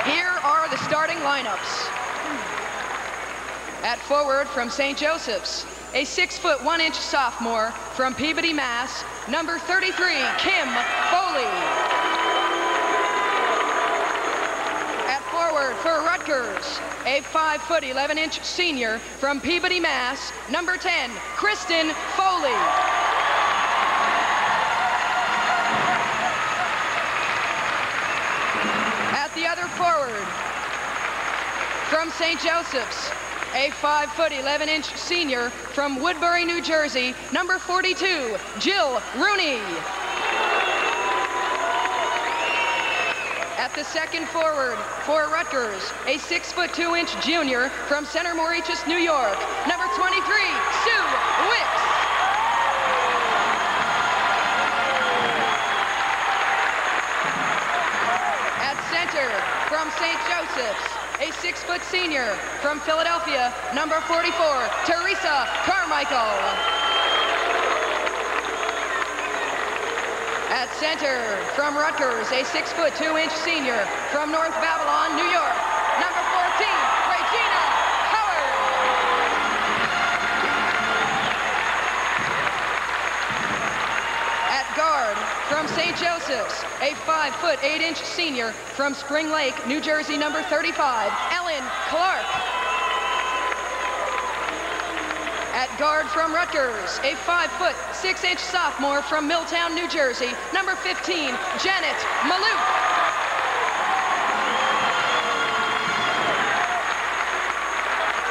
Here are the starting lineups. At forward from St. Joseph's, a 6'1" sophomore from Peabody, Mass., number 33, Kim Foley. At forward for Rutgers, a 5'11" senior from Peabody, Mass., number 10, Kristen Foley. At the other forward, from St. Joseph's, a 5'11" senior from Woodbury, New Jersey, number 42, Jill Rooney. At the second forward for Rutgers, a 6'2" junior from Center Moriches, New York, number 23, Sue Wicks. At center from St. Joseph's, a 6' senior from Philadelphia, number 44, Teresa Carmichael. At center from Rutgers, a 6'2" senior from North Babylon, New York, number 14, Regina Howard. At guard from St. Joseph's, a 5'8" senior from Spring Lake, New Jersey, number 35, Ellen Clark. At guard from Rutgers, a 5'6" sophomore from Milltown, New Jersey, number 15, Janet Maloof.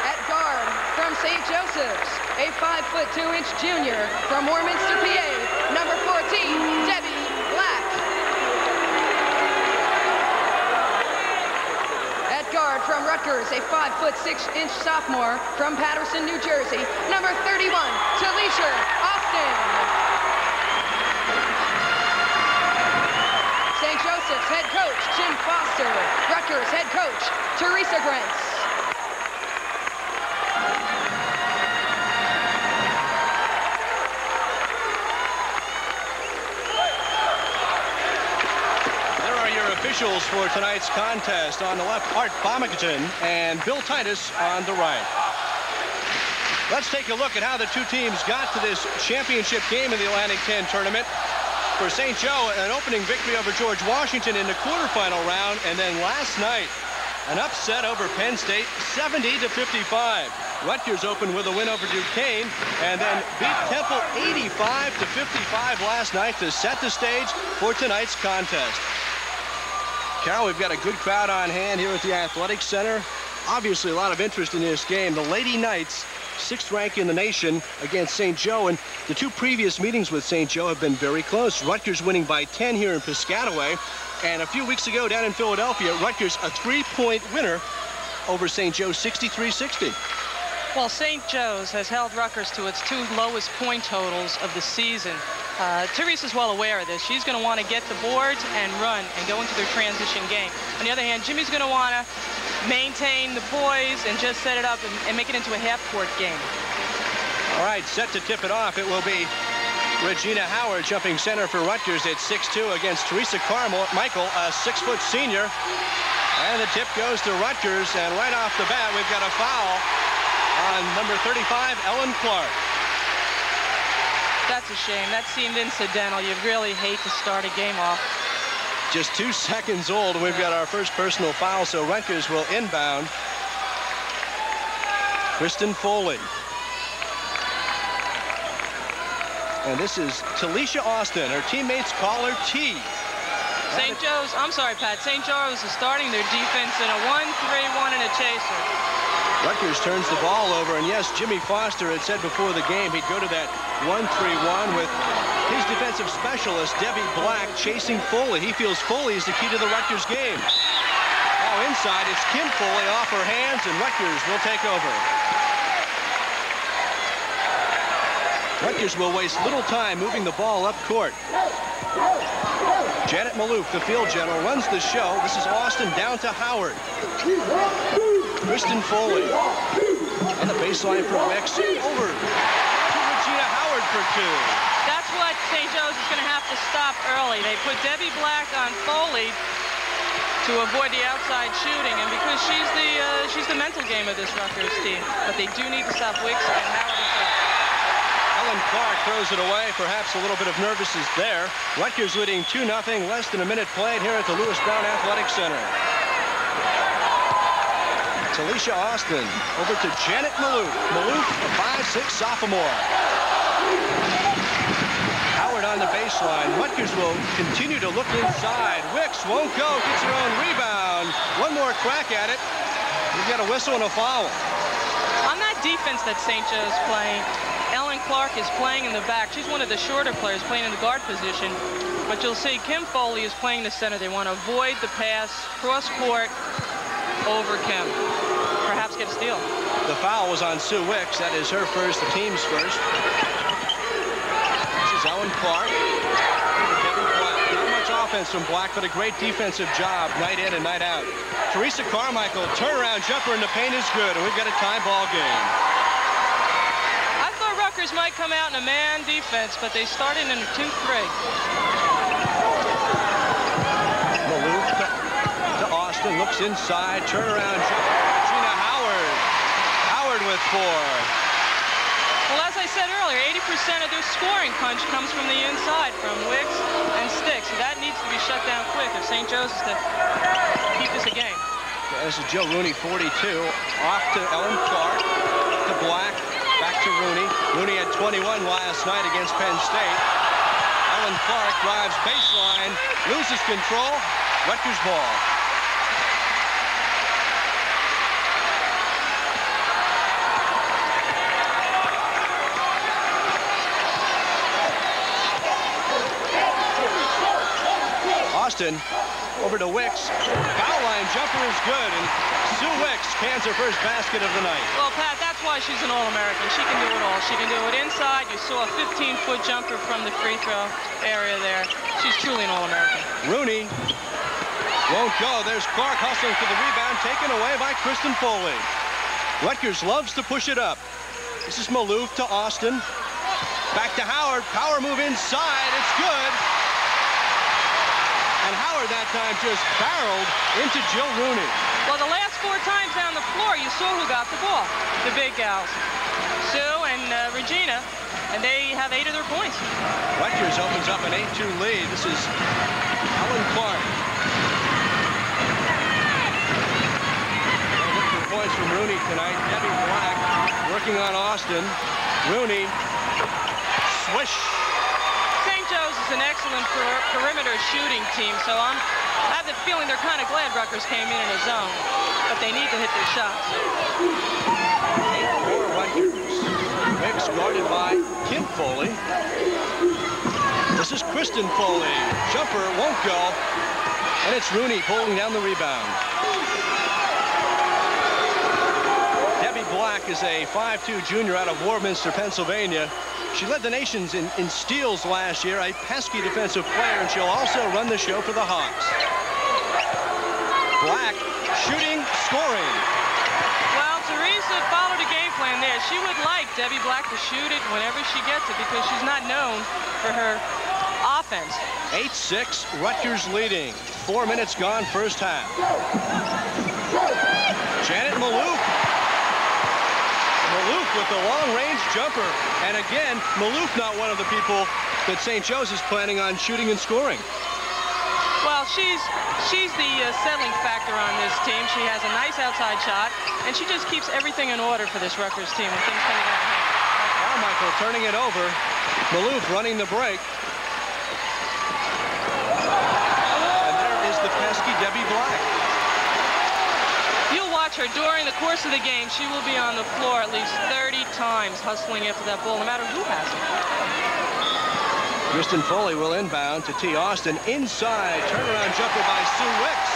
At guard from St. Joseph's, a 5'2" junior from Warminster, PA, number 14, Debbie Black. At guard from Rutgers, a 5'6" sophomore from Patterson, New Jersey, number 31, Talisha Austin. St. Joseph's head coach, Jim Foster. Rutgers head coach, Teresa Grentz. Officials for tonight's contest. On the left, Art Bomington and Bill Titus on the right. Let's take a look at how the two teams got to this championship game in the Atlantic 10 tournament. For St. Joe, an opening victory over George Washington in the quarterfinal round, and then last night, an upset over Penn State, 70-55. Rutgers opened with a win over Duquesne, and then beat Temple 85-55 last night to set the stage for tonight's contest. Carol, we've got a good crowd on hand here at the Athletic Center. Obviously, a lot of interest in this game. The Lady Knights, 6th rank in the nation against St. Joe, and the two previous meetings with St. Joe have been very close. Rutgers winning by 10 here in Piscataway, and a few weeks ago down in Philadelphia, Rutgers a 3-point winner over St. Joe, 63-60. Well, St. Joe's has held Rutgers to its 2 lowest point totals of the season. Teresa's well aware of this. She's going to want to get the boards and run and go into their transition game. On the other hand, Jimmy's going to want to maintain the poise and just set it up and make it into a half-court game. All right, set to tip it off. It will be Regina Howard jumping center for Rutgers at 6'2" against Teresa Carmichael, a 6-foot senior. And the tip goes to Rutgers, and right off the bat, we've got a foul on number 35, Ellen Clark. That's a shame. That seemed incidental. You really hate to start a game off. Just 2 seconds old. We've got our first personal foul, so Rutgers will inbound. Kristen Foley. And this is Talisha Austin. Her teammates call her T. St. Joe's, I'm sorry, Pat. St. Joe's is starting their defense in a 1-3-1 and a chaser. Rutgers turns the ball over, and yes, Jimmy Foster had said before the game he'd go to that 1-3-1 with his defensive specialist, Debbie Black, chasing Foley. He feels Foley is the key to the Rutgers game. Now inside, it's Kim Foley off her hands, and Rutgers will take over. Rutgers will waste little time moving the ball up court. Janet Maloof, the field general, runs the show. This is Austin down to Howard. Kristen Foley. And the baseline for Wicks over to Regina Howard for 2. That's what St. Joe's is going to have to stop early. They put Debbie Black on Foley. to avoid the outside shooting, and because she's the mental game of this Rutgers team. But they do need to stop Wicks and Howard in front. Ellen Clark throws it away. Perhaps a little bit of nervousness there. Rutgers leading 2-0. Less than a minute played here at the Lewis Brown Athletic Center. Alicia Austin over to Janet Maloof. Maloof, a 5'6" sophomore. Howard on the baseline. Rutgers will continue to look inside. Wicks won't go. Gets her own rebound. One more crack at it. We've got a whistle and a foul. On that defense that St. Joe's playing, Ellen Clark is playing in the back. She's one of the shorter players playing in the guard position. But you'll see Kim Foley is playing the center. They want to avoid the pass, cross court over Kim. Perhaps get a steal. The foul was on Sue Wicks. That is her first, the team's first. This is Ellen Clark. Not much offense from Black, but a great defensive job night in and night out. Teresa Carmichael, turnaround jumper in the paint is good, and we've got a tie ball game. I thought Rutgers might come out in a man defense, but they started in a 2-3. Maloof to Austin, looks inside, turnaround jumper. Gina Howard. Howard with 4. Well, as I said earlier, 80% of their scoring punch comes from the inside, from Wicks and Sticks. So that needs to be shut down quick if St. Joe's is to keep this a game. This is Jill Rooney, 42. Off to Ellen Clark, to Black, back to Rooney. Rooney had 21 last night against Penn State. Ellen Clark drives baseline, loses control. Rutgers ball. Austin over to Wicks. Foul line jumper is good, and Sue Wicks cans her first basket of the night. Well, Pat, that's why she's an All-American. She can do it all. She can do it inside. You saw a 15-foot jumper from the free throw area there. She's truly an All-American. Rooney won't go. There's Clark hustling for the rebound, taken away by Kristen Foley. Rutgers loves to push it up. This is Maloof to Austin. Back to Howard. Power move inside. It's good. And Howard that time just barreled into Jill Rooney. Well, the last 4 times down the floor, you saw who got the ball. The big gals. Sue and Regina, and they have 8 of their points. Rutgers opens up an 8-2 lead. This is Ellen Clark. Looking for points from Rooney tonight. Debbie Black working on Austin. Rooney, swish. St. Joe's is an excellent perimeter shooting team, so I have the feeling they're kind of glad Rutgers came in a zone, but they need to hit their shots. 8-4 Rutgers. Wicks guarded by Kim Foley. This is Kristen Foley. Jumper won't go, and it's Rooney pulling down the rebound. Debbie Black is a 5'2" junior out of Warminster, Pennsylvania. She led the nations in steals last year, a pesky defensive player, and she'll also run the show for the Hawks. Black shooting, scoring. Well, Teresa followed a game plan there. She would like Debbie Black to shoot it whenever she gets it because she's not known for her offense. 8-6, Rutgers leading. 4 minutes gone, first half. Janet Maloof. Maloof with the long-range jumper. And again, Maloof not one of the people that St. Joe's is planning on shooting and scoring. Well, she's the settling factor on this team. She has a nice outside shot, and she just keeps everything in order for this Rutgers team when things come out of hand. Carmichael turning it over. Maloof running the break. And there is the pesky Debbie Black. You'll watch her during the course of the game. She will be on the floor at least 30 times hustling after that ball, no matter who has it. Kristen Foley will inbound to T. Austin. Inside, turnaround jumper by Sue Wicks.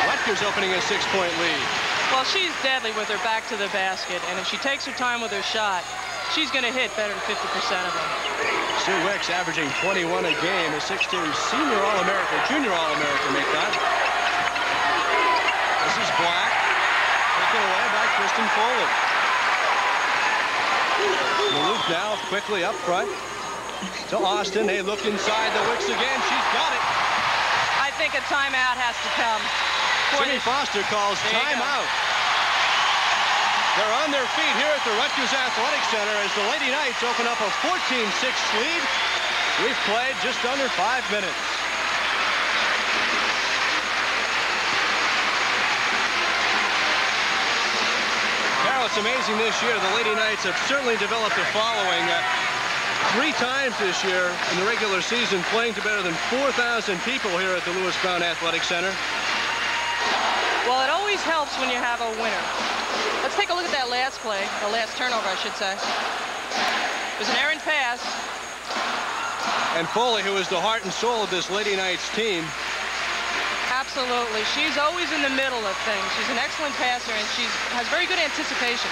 Rutgers opening a 6-point lead. Well, she's deadly with her back to the basket, and if she takes her time with her shot, she's going to hit better than 50% of them. Sue Wicks averaging 21 a game, a 6'2" senior All-America, junior All-America, make that. This is Black, taken away by Kristen Foley. Maloof now quickly up front to Austin. They look inside the Wicks again. She's got it. I think a timeout has to come. Jimmy Foster calls timeout. They're on their feet here at the Rutgers Athletic Center as the Lady Knights open up a 14-6 lead. We've played just under 5 minutes. Carol, it's amazing this year. The Lady Knights have certainly developed a following. 3 times this year in the regular season, playing to better than 4,000 people here at the Lewis Brown Athletic Center. Well, it always helps when you have a winner. Let's take a look at that last play, the last turnover, I should say. It was an errant pass. And Foley, who is the heart and soul of this Lady Knights team. Absolutely. She's always in the middle of things. She's an excellent passer, and she has very good anticipation.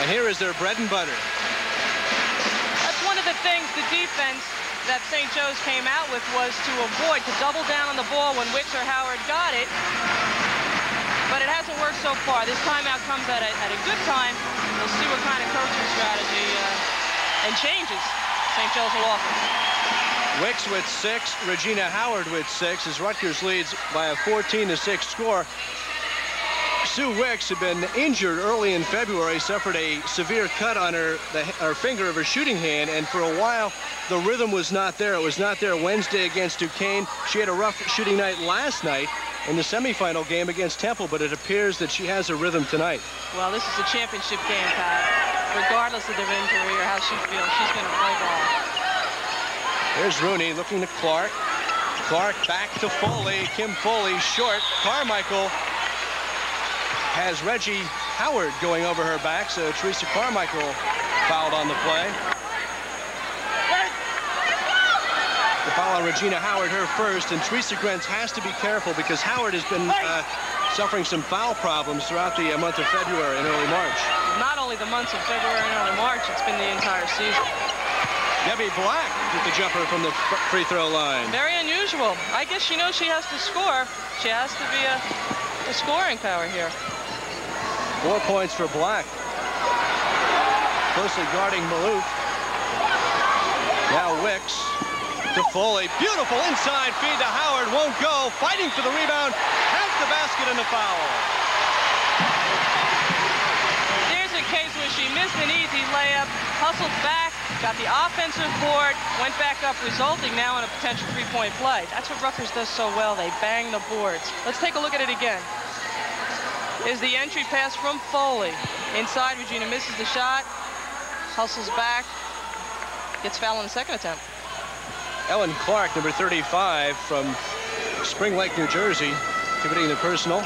And here is their bread and butter. That's one of the things the defense that St. Joe's came out with was to avoid, to double down on the ball when Wicks or Howard got it. But it hasn't worked so far. This timeout comes at a good time. We'll see what kind of coaching strategy and changes St. Joe's will offer. Wicks with 6, Regina Howard with 6 as Rutgers leads by a 14-6 score. Sue Wicks had been injured early in February, suffered a severe cut on her finger of her shooting hand, and for a while the rhythm was not there. It was not there Wednesday against Duquesne. She had a rough shooting night last night in the semifinal game against Temple, but it appears that she has a rhythm tonight. Well, this is a championship game, Pat. Regardless of their injury or how she feels, she's going to play ball. There's Rooney looking to Clark. Clark back to Foley. Kim Foley short. Carmichael has Reggie Howard going over her back, so Teresa Carmichael fouled on the play. The foul on Regina Howard, her first, and Teresa Grenz has to be careful because Howard has been suffering some foul problems throughout the month of February and early March. Not only the months of February and early March, it's been the entire season. Debbie Black with the jumper from the free throw line. Very unusual. I guess she knows she has to score. She has to be a scoring power here. 4 points for Black. Closely guarding Maloof. Now Wicks to Foley. Beautiful inside feed to Howard. Won't go. Fighting for the rebound. Has the basket and the foul. There's a case where she missed an easy layup, hustled back, got the offensive board, went back up, resulting now in a potential 3-point play. That's what Rutgers does so well. They bang the boards. Let's take a look at it again. Is the entry pass from Foley. Inside, Regina misses the shot, hustles back, gets fouled on the second attempt. Ellen Clark, number 35 from Spring Lake, New Jersey, committing the personal.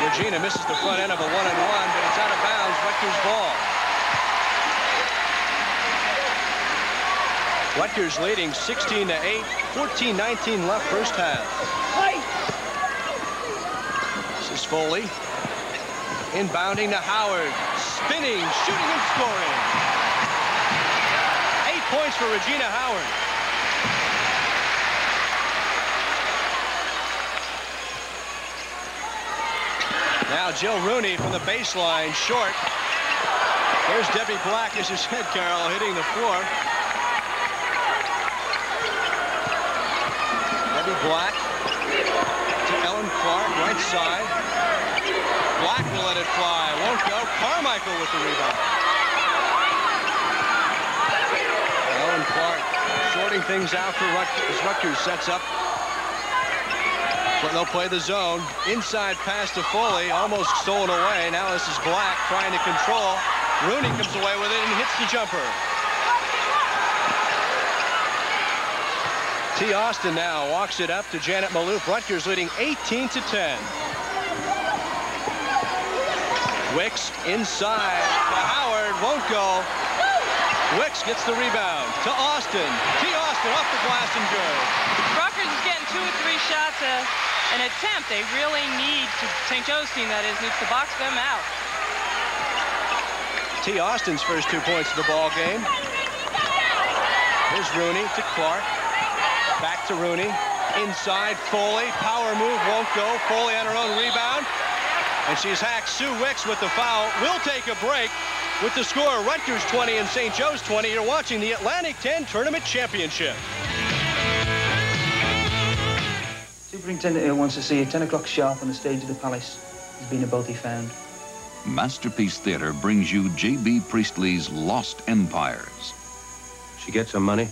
Regina misses the front end of a one-on-one, but it's out of bounds. Rutgers ball. Rutgers leading 16-8, 14-19 left first half. This is Foley. Inbounding to Howard. Spinning, shooting, and scoring. 8 points for Regina Howard. Now Jill Rooney from the baseline, short. There's Debbie Black, as you said, Carol, hitting the floor. Debbie Black to Ellen Clark, right side. Black will let it fly, won't go. Carmichael with the rebound. Ellen Clark sorting things out for Rutgers. Rutgers sets up. But they'll play the zone. Inside pass to Foley, almost stolen away. Now this is Black trying to control. Rooney comes away with it and hits the jumper. T. Austin now walks it up to Janet Maloof. Rutgers leading 18-10. Wicks inside to Howard, won't go. Wicks gets the rebound to Austin. T. Austin off the glass and good. Rutgers is getting 2 or 3 shots an attempt. They really need to, St. Joe's team that is, needs to box them out. T. Austin's first 2 points of the ball game. Here's Rooney to Clark. Back to Rooney. Inside, Foley. Power move, won't go. Foley on her own rebound. And she's hacked. Sue Wicks with the foul. We'll take a break with the score. Rutgers 20 and St. Joe's 20. You're watching the Atlantic 10 Tournament Championship. Superintendent wants to see you at 10 o'clock sharp on the stage of the Palace. There's been a body found. Masterpiece Theatre brings you J.B. Priestley's Lost Empires. She gets her money.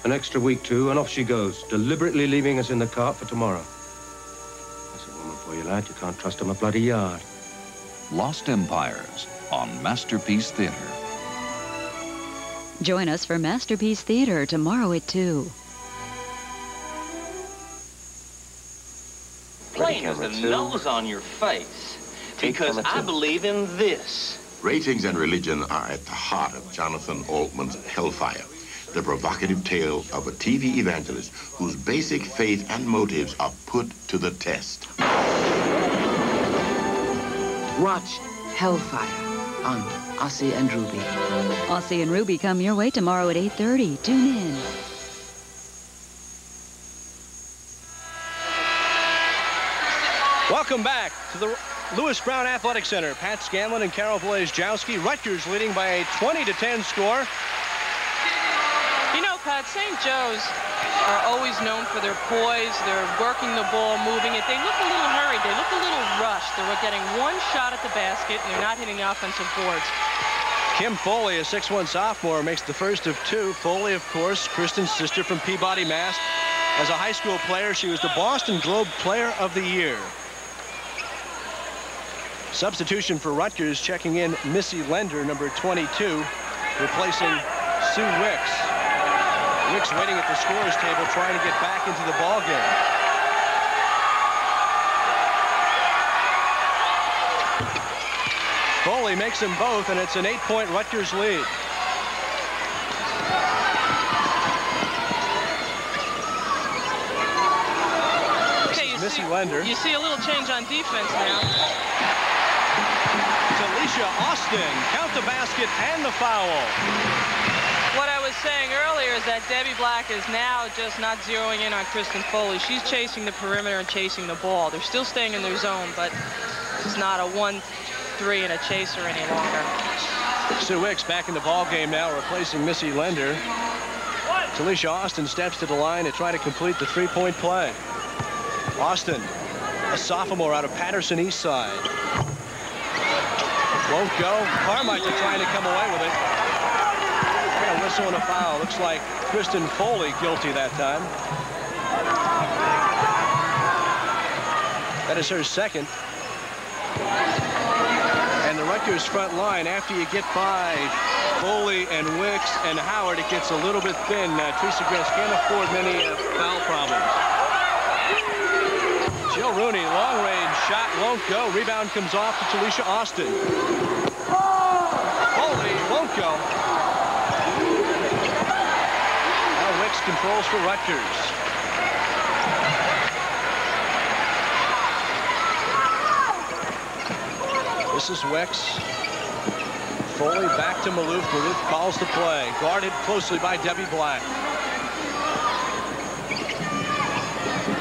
An extra week, too, and off she goes, deliberately leaving us in the cart for tomorrow. That's a woman for you, lad. You can't trust 'em a bloody yard. Lost Empires on Masterpiece Theatre. Join us for Masterpiece Theatre tomorrow at 2. Plain as the nose on your face, because I believe in this. Ratings and religion are at the heart of Jonathan Altman's Hellfire, the provocative tale of a TV evangelist whose basic faith and motives are put to the test. Watch Hellfire on Ossie and Ruby. Ossie and Ruby come your way tomorrow at 8:30. Tune in. Welcome back to the Lewis Brown Athletic Center. Pat Scanlon and Carol Blazejowski. Rutgers leading by a 20-10 score. You know, Pat, St. Joe's are always known for their poise. They're working the ball, moving it. They look a little hurried. They look a little rushed. They're getting one shot at the basket, and they're not hitting the offensive boards. Kim Foley, a 6'1 sophomore, makes the first of 2. Foley, of course, Kristen's sister from Peabody, Mass. As a high school player, she was the Boston Globe Player of the Year. Substitution for Rutgers, checking in Missy Lender, number 22, replacing Sue Wicks. Wicks waiting at the scorer's table, trying to get back into the ball game. Foley makes them both, and it's an 8-point Rutgers lead. Okay, Missy Lender. You see a little change on defense now. Alicia Austin, count the basket and the foul. What I was saying earlier is that Debbie Black is now just not zeroing in on Kristen Foley. She's chasing the perimeter and chasing the ball. They're still staying in their zone, but it's not a 1-3 and a chaser any longer. Sue Wicks back in the ball game now, replacing Missy Lender. Alicia Austin steps to the line to try to complete the 3-point play. Austin, a sophomore out of Patterson East Side. Won't go. Carmichael trying to come away with it. And a whistle and a foul. Looks like Kristen Foley guilty that time. That is her second. And the Rutgers front line, after you get by Foley and Wicks and Howard, it gets a little bit thin. Teresa Gress can't afford many foul problems. Jill Rooney, long-range shot won't go. Rebound comes off to Talisha Austin. Foley won't go. Now Wicks controls for Rutgers. This is Wicks. Foley back to Maloof. Maloof calls the play. Guarded closely by Debbie Black.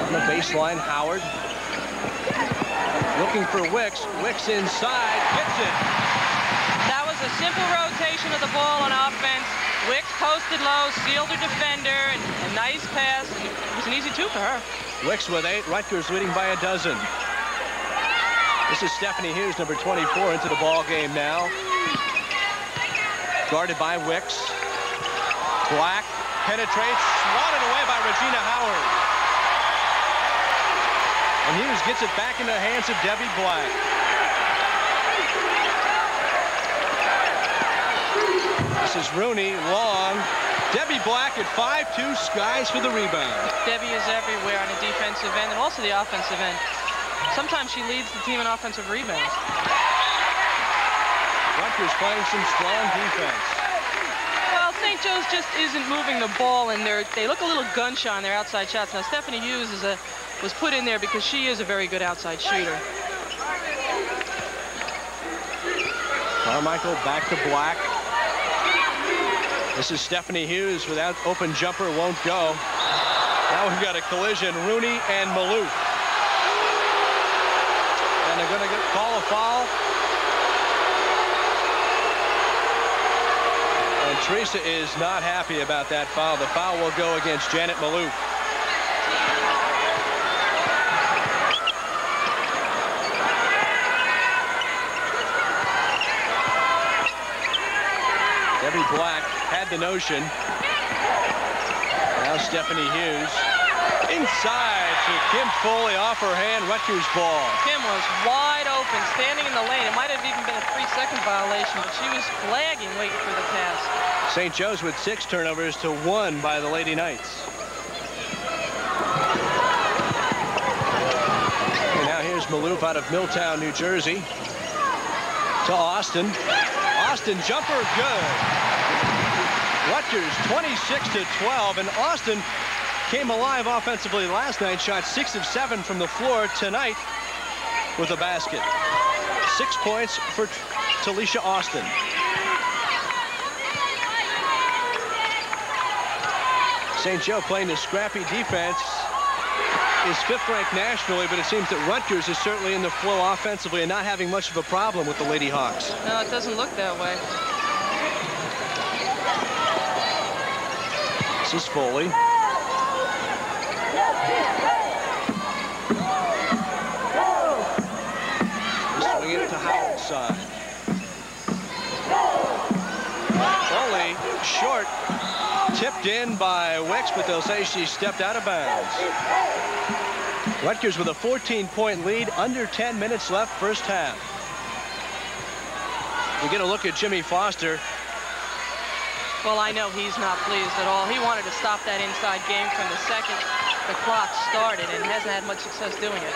On the baseline, Howard. Looking for Wicks. Wicks inside. Gets it. That was a simple rotation of the ball on offense. Wicks posted low, sealed her defender, and a nice pass. It was an easy 2 for her. Wicks with 8. Rutgers leading by a dozen. This is Stephanie Hughes, number 24, into the ball game now. Guarded by Wicks. Black penetrates, swatted away by Regina Howard. And Hughes gets it back in the hands of Debbie Black. This is Rooney, long. Debbie Black at 5'2", skies for the rebound. Debbie is everywhere on the defensive end and also the offensive end. Sometimes she leads the team in offensive rebounds. Rutgers playing some strong defense. Well, St. Joe's just isn't moving the ball, and they look a little gun-shy on their outside shots. Now, Stephanie Hughes was put in there because she is a very good outside shooter. Carmichael back to Black. This is Stephanie Hughes without open jumper, won't go. Now we've got a collision, Rooney and Maloof. And they're going to call a foul. And Teresa is not happy about that foul. The foul will go against Janet Maloof. Debbie Black had the notion. Now Stephanie Hughes. Inside to Kim Foley, off her hand, Rutgers ball. Kim was wide open, standing in the lane. It might have even been a 3-second violation, but she was flagging, waiting for the pass. St. Joe's with 6 turnovers to 1 by the Lady Knights. And now here's Maloof out of Milltown, New Jersey. To Austin. Austin jumper, good. Rutgers 26-12, and Austin came alive offensively last night, shot 6 of 7 from the floor tonight with a basket. 6 points for Talisha Austin. St. Joe playing a scrappy defense, is 5th ranked nationally, but it seems that Rutgers is certainly in the flow offensively and not having much of a problem with the Lady Hawks. No, it doesn't look that way. This is Foley. Swing it to Howard's side. Foley short. Tipped in by Wicks, but they'll say she stepped out of bounds. Rutgers with a 14-point lead, under 10 minutes left, first half. We get a look at Jimmy Foster. Well, I know he's not pleased at all. He wanted to stop that inside game from the second the clock started and hasn't had much success doing it.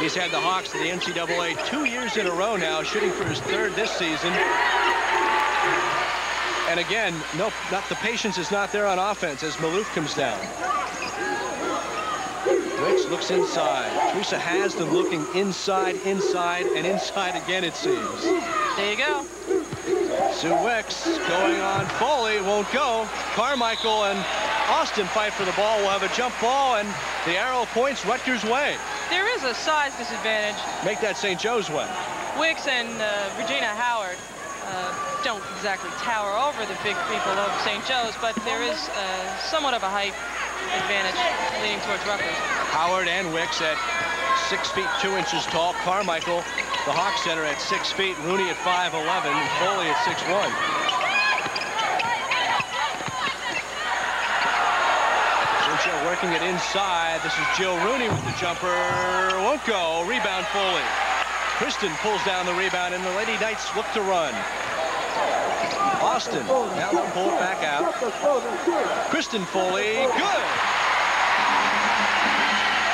He's had the Hawks to the NCAA 2 years in a row now, shooting for his 3rd this season. And again, nope, the patience is not there on offense as Maloof comes down. Wicks looks inside. Teresa Haslam looking inside, and inside again, it seems. There you go. Sue Wicks going on Foley, won't go. Carmichael and Austin fight for the ball. We'll have a jump ball, and the arrow points Rutgers' way. There is a size disadvantage. Make that St. Joe's way. Wicks and Regina Howard don't exactly tower over the big people of St. Joe's, but there is somewhat of a height advantage leaning towards Rutgers. Howard and Wicks at 6 feet 2 inches tall. Carmichael, the Hawk center, at 6 feet. Rooney at 5'11", and Foley at 6'1". St. Joe working it inside. This is Jill Rooney with the jumper. Won't go. Rebound Foley. Kristen pulls down the rebound, and the Lady Knights look to run. Austin, now they'll pull it back out. Kristen Foley, good.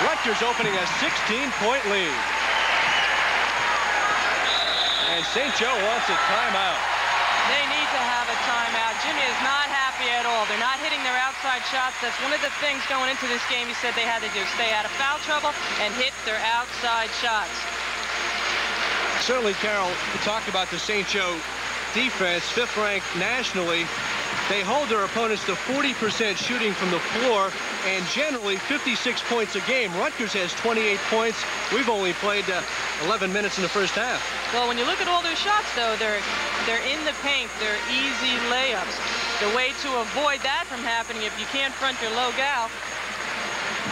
Rutgers opening a 16-point lead. And St. Joe wants a timeout. They need to have a timeout. Jimmy is not happy at all. They're not hitting their outside shots. That's one of the things going into this game he said they had to do. Stay out of foul trouble and hit their outside shots. Certainly, Carol, we talked about the St. Joe defense, 5th ranked nationally. They hold their opponents to 40% shooting from the floor and generally 56 points a game. Rutgers has 28 points. We've only played 11 minutes in the first half. Well, when you look at all their shots, though, they're in the paint. They're easy layups. The way to avoid that from happening, if you can't front your low gal,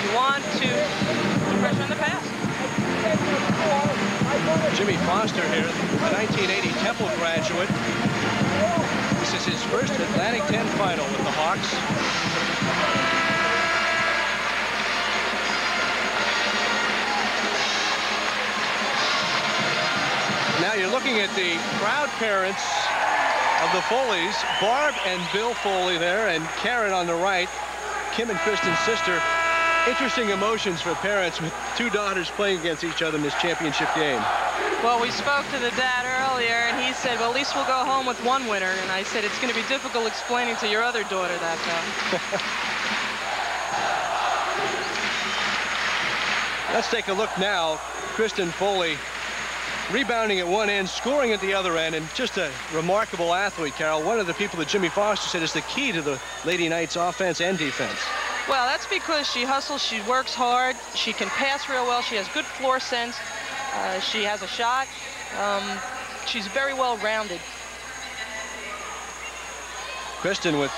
you want to pressure on the pass. Jimmy Foster here, a 1980 Temple graduate. This is his first Atlantic 10 final with the Hawks. Now you're looking at the proud parents of the Foleys, Barb and Bill Foley there, and Karen on the right, Kim and Kristen's sister. Interesting emotions for parents with 2 daughters playing against each other in this championship game. Well, we spoke to the dad earlier, and he said, well, at least we'll go home with one winner. And I said, it's going to be difficult explaining to your other daughter that, though. Let's take a look now. Kristen Foley rebounding at one end, scoring at the other end, and just a remarkable athlete, Carol. One of the people that Jimmy Foster said is the key to the Lady Knights offense and defense. Well, that's because she hustles, she works hard, she can pass real well, she has good floor sense, she has a shot, she's very well rounded. Kristen with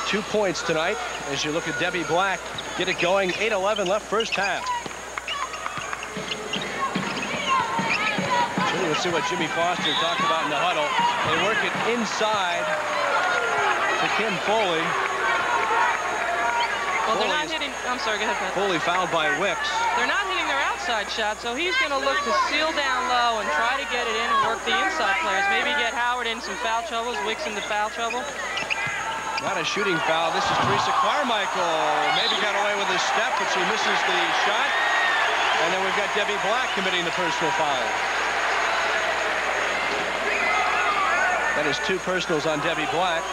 2 points tonight as you look at Debbie Black get it going. 8:11 left first half. Jimmy Let's see what Jimmy Foster talked about in the huddle. They work it inside to Kim Foley. Well, they're not hitting. I'm sorry, go ahead, Pat. Foley fouled by Wicks. They're not hitting their outside shot, so he's going to look to seal down low and try to get it in and work the inside players. Maybe get Howard in some foul troubles, Wicks into foul trouble. Not a shooting foul. This is Teresa Carmichael. Maybe got away with a step, but she misses the shot. And then we've got Debbie Black committing the personal foul. That is 2 personals on Debbie Black.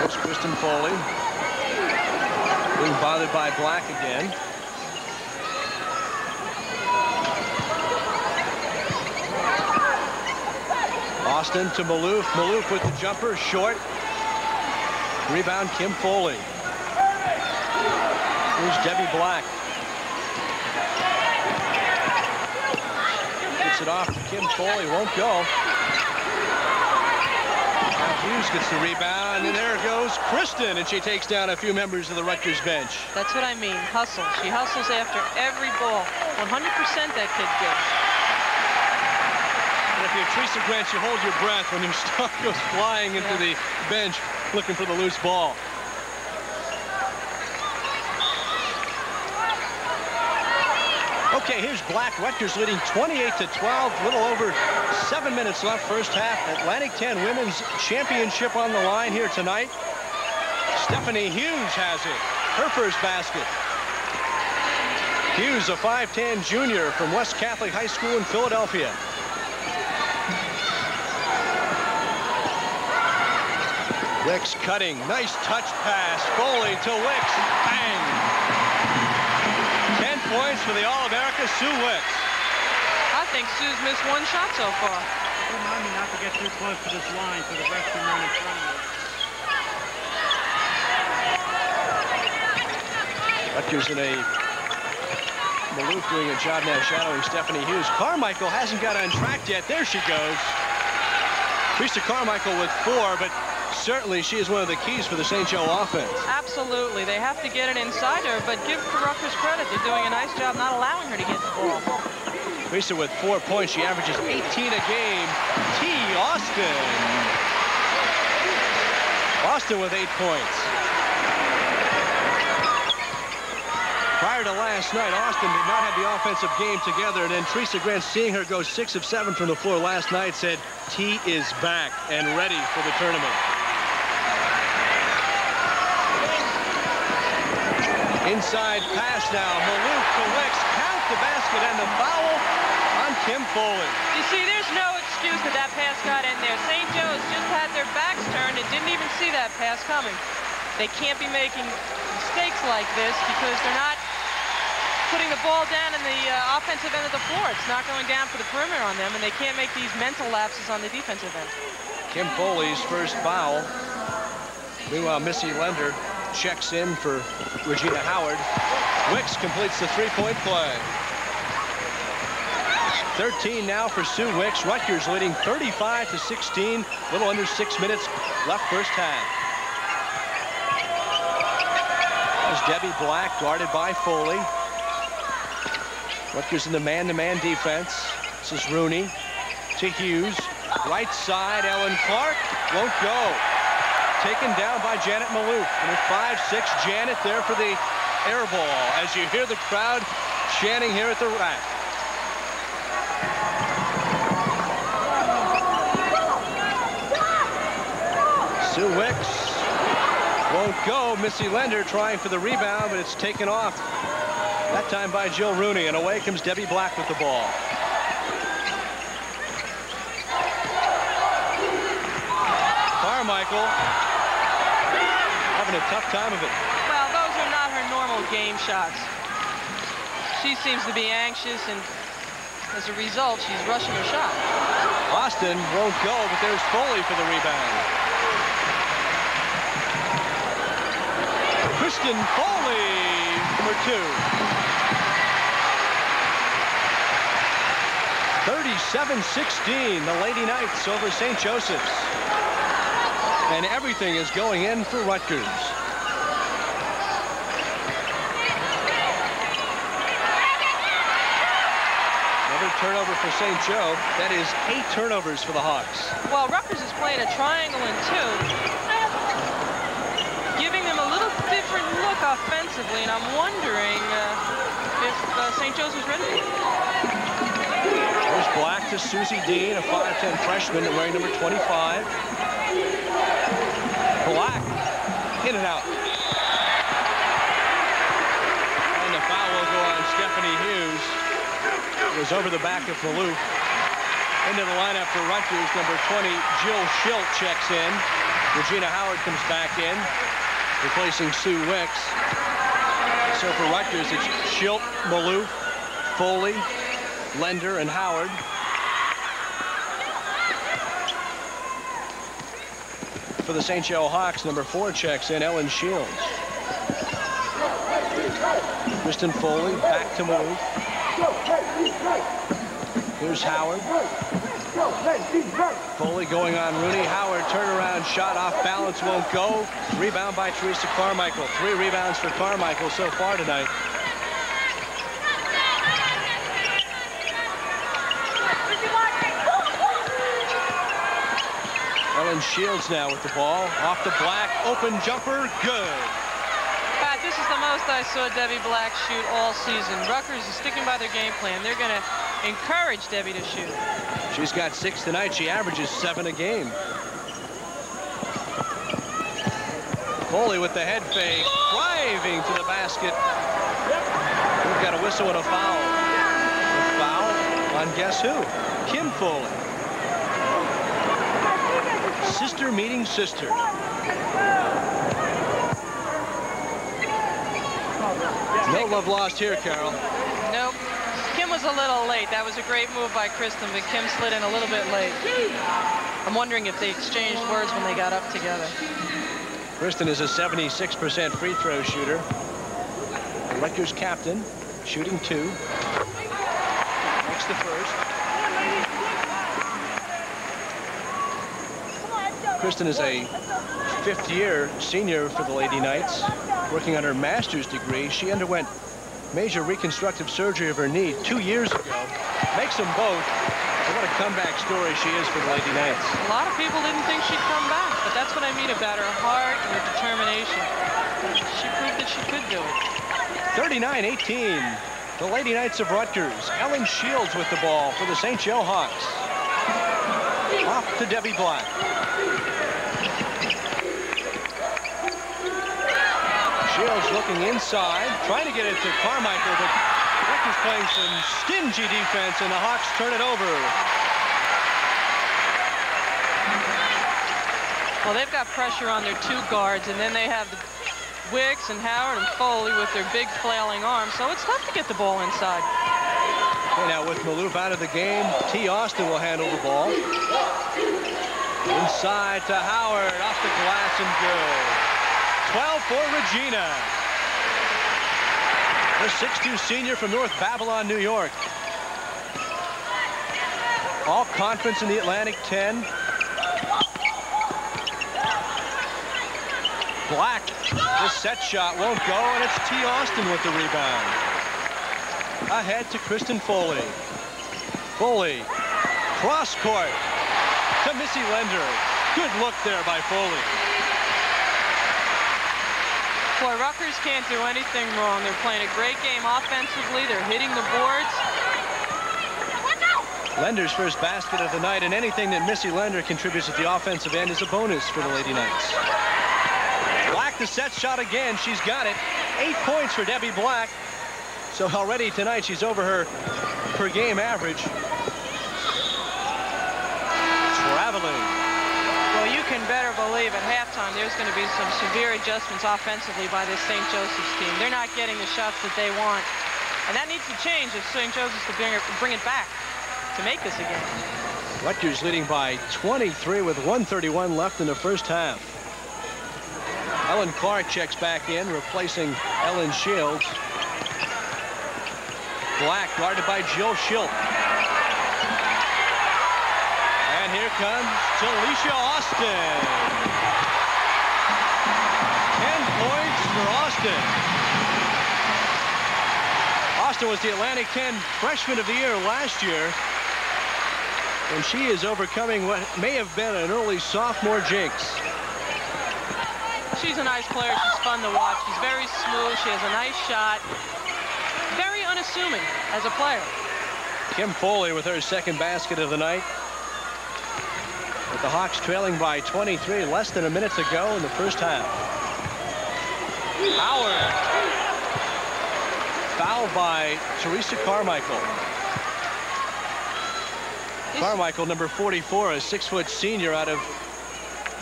There's Kristen Foley. Being bothered by Black again. Austin to Maloof. Maloof with the jumper, short. Rebound, Kim Foley. Here's Debbie Black. Gets it off to Kim Foley, won't go. Now Hughes gets the rebound, and there goes Kristen, and she takes down a few members of the Rutgers bench. That's what I mean, hustle. She hustles after every ball. 100% that kid's good. And if you're Teresa Grant, you hold your breath when your star goes flying into the bench looking for the loose ball. Okay, here's Black. Rutgers leading 28-12. Little over 7 minutes left first half. Atlantic 10 Women's Championship on the line here tonight. Stephanie Hughes has it. Her first basket. Hughes, a 5'10 junior from West Catholic High School in Philadelphia. Wicks cutting. Nice touch pass. Foley to Wicks. Bang! 10 points for the All-America, Sue Wicks. I think Sue's missed 1 shot so far. Remind me not to get too close to this line for the rest of the run in front of me. Rutgers in a Maloof doing a job now shadowing Stephanie Hughes. Carmichael hasn't got untracked yet. There she goes. Teresa Carmichael with 4, but certainly she is one of the keys for the St. Joe offense. Absolutely. They have to get it inside her, but give the Rutgers credit. They're doing a nice job not allowing her to get the ball. Teresa with 4 points. She averages 18 a game. T. Austin. Austin with 8 points. Prior to last night, Austin did not have the offensive game together, and then Teresa Grant, seeing her go 6 of 7 from the floor last night, said T is back and ready for the tournament. Inside pass now. Maloof to Wicks. Count the basket and the foul on Kim Foley. You see, there's no excuse that that pass got in there. St. Joe's just had their backs turned and didn't even see that pass coming. They can't be making mistakes like this because they're not putting the ball down in the offensive end of the floor. It's not going down for the perimeter on them, and they can't make these mental lapses on the defensive end. Kim Foley's first foul. Meanwhile, Missy Lender checks in for Regina Howard. Wicks completes the 3-point play. 13 now for Sue Wicks. Rutgers leading 35-16. A little under 6 minutes left first half. There's Debbie Black guarded by Foley. Rutgers in the man-to-man defense. This is Rooney to Hughes. Right side, Ellen Clark won't go. Taken down by Janet Maloof. And at 5'6", Janet there for the air ball as you hear the crowd chanting here at the rack. Sue Wicks won't go. Missy Lender trying for the rebound, but it's taken off. That time by Jill Rooney, and away comes Debbie Black with the ball. Carmichael having a tough time of it. Well, those are not her normal game shots. She seems to be anxious, and as a result, she's rushing her shot. Austin won't go, but there's Foley for the rebound. Kristen Foley for 2. 37-16, the Lady Knights over St. Joseph's. And everything is going in for Rutgers. turnover for St. Joe. That is 8 turnovers for the Hawks. Well, Rutgers is playing a triangle in 2, giving them a little different look offensively, and I'm wondering if St. Joe's is ready. There's Black to Susie Dean, a 5'10" freshman wearing number 25. Black, in and out. And the foul will go on Stephanie Hughes. It was over the back of Maloof. Into the lineup for Rutgers, number 20, Jill Schilt checks in. Regina Howard comes back in, replacing Sue Wicks. So for Rutgers, it's Schilt, Maloof, Foley, Lender, and Howard. For the St. Joe Hawks, number 4 checks in, Ellen Shields. Kristen Foley, back to Maloof. Here's Howard. Foley going on Rooney. Howard, turnaround shot off balance, won't go. Rebound by Teresa Carmichael. 3 rebounds for Carmichael so far tonight. Ellen Shields now with the ball. Off to Black. Open jumper. Good. Pat, this is the most I saw Debbie Black shoot all season. Rutgers is sticking by their game plan. They're going to encourage Debbie to shoot. She's got 6 tonight. She averages 7 a game. Foley with the head fake. Driving to the basket. We've got a whistle and a foul. A foul on guess who? Kim Foley. Sister meeting sister. No love lost here, Carol. Nope. Kim was a little late. That was a great move by Kristen, but Kim slid in a little bit late. I'm wondering if they exchanged words when they got up together. Kristen is a 76% free throw shooter. The Rutgers captain, shooting 2. Makes the first. Kristen is a 5th-year senior for the Lady Knights, working on her master's degree. She underwent major reconstructive surgery of her knee 2 years ago. Makes them both. And what a comeback story she is for the Lady Knights. A lot of people didn't think she'd come back, but that's what I mean about her heart and her determination. She proved that she could do it. 39-18. The Lady Knights of Rutgers. Ellen Shields with the ball for the St. Joe Hawks. Off to Debbie Black. Shields looking inside, trying to get it to Carmichael, but Rutgers playing some stingy defense, and the Hawks turn it over. Well, they've got pressure on their 2 guards, and then they have the Wicks and Howard and Foley with their big flailing arms, so it's tough to get the ball inside. Okay, now with Maloof out of the game, T. Austin will handle the ball. Inside to Howard, off the glass and good. 12 for Regina. The 6'2" senior from North Babylon, New York. All conference in the Atlantic 10. Black, the set shot won't go, and it's T. Austin with the rebound. Ahead to Kristen Foley. Foley, cross court to Missy Lender. Good look there by Foley. Boy, Rutgers can't do anything wrong. They're playing a great game offensively. They're hitting the boards. Lender's first basket of the night, and anything that Missy Lender contributes at the offensive end is a bonus for the Lady Knights. Black, the set shot again. She's got it. 8 points for Debbie Black. So already tonight, she's over her per-game average. Traveling. Well, you can better believe at halftime there's going to be some severe adjustments offensively by this St. Joseph's team. They're not getting the shots that they want. And that needs to change if St. Joseph's to bring it back to make this a game. Rutgers leading by 23 with 1:31 left in the first half. Ellen Clark checks back in, replacing Ellen Shields. Black guarded by Jill Schilt. And here comes Jaleisha Austin. 10 points for Austin. Austin was the Atlantic 10 Freshman of the Year last year. And she is overcoming what may have been an early sophomore jinx. She's a nice player. She's fun to watch. She's very smooth. She has a nice shot. Very unassuming as a player. Kim Foley with her second basket of the night. With the Hawks trailing by 23, less than a minute to go in the first half. Howard. Fouled by Teresa Carmichael. Carmichael, number 44, a 6-foot senior out of